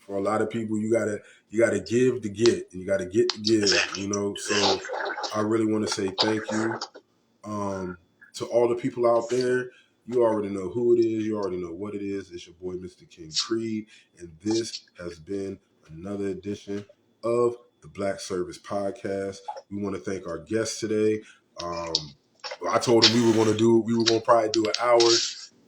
for a lot of people. You gotta give to get, and you gotta get to give. So I really want to say thank you to all the people out there. You already know who it is. You already know what it is. It's your boy, Mr. King Creed, and this has been another edition of the Black Service Podcast. We want to thank our guests today. I told him we were going to probably do an hour,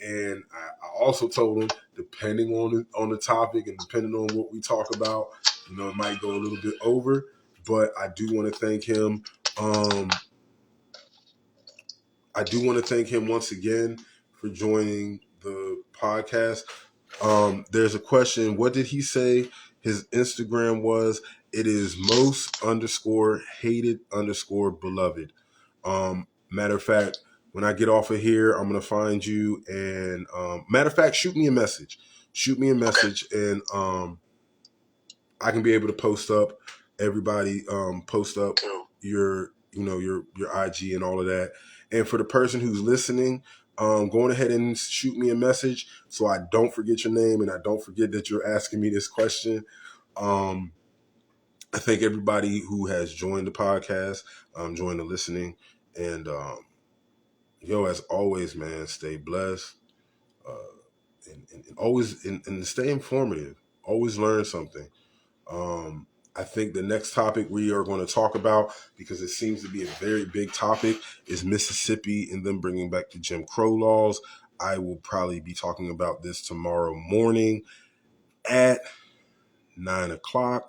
and I also told him, depending on the topic and depending on what we talk about, it might go a little bit over. But I do want to thank him. I do want to thank him once again for joining the podcast. There's a question. What did he say his Instagram was? It is most_hated_beloved. Matter of fact, when I get off of here, I'm going to find you. And matter of fact, shoot me a message. And I can be able to post up everybody, post up your IG and all of that. And for the person who's listening, going ahead and shoot me a message so I don't forget your name and I don't forget that you're asking me this question. I thank everybody who has joined the podcast, joined the listening, and as always, man, stay blessed, and always and stay informative. Always learn something. I think the next topic we are going to talk about, because it seems to be a very big topic, is Mississippi and them bringing back the Jim Crow laws. I will probably be talking about this tomorrow morning at 9:00.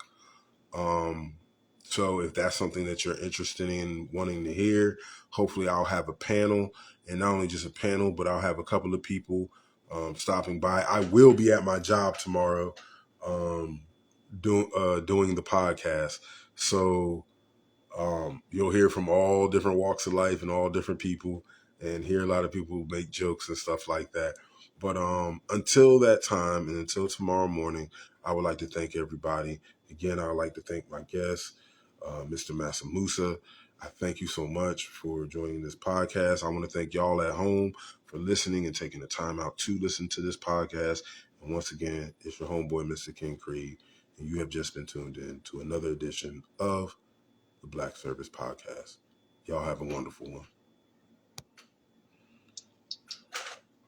So if that's something that you're interested in wanting to hear, hopefully I'll have a panel, and not only just a panel, but I'll have a couple of people stopping by. I will be at my job tomorrow. Doing the podcast. So you'll hear from all different walks of life and all different people, and hear a lot of people make jokes and stuff like that. But until that time and until tomorrow morning, I would like to thank everybody. Again, I would like to thank my guest, Mr. Musa. I thank you so much for joining this podcast. I want to thank y'all at home for listening and taking the time out to listen to this podcast. And once again, it's your homeboy, Mr. King Creed, and you have just been tuned in to another edition of the Black Service Podcast. Y'all have a wonderful one.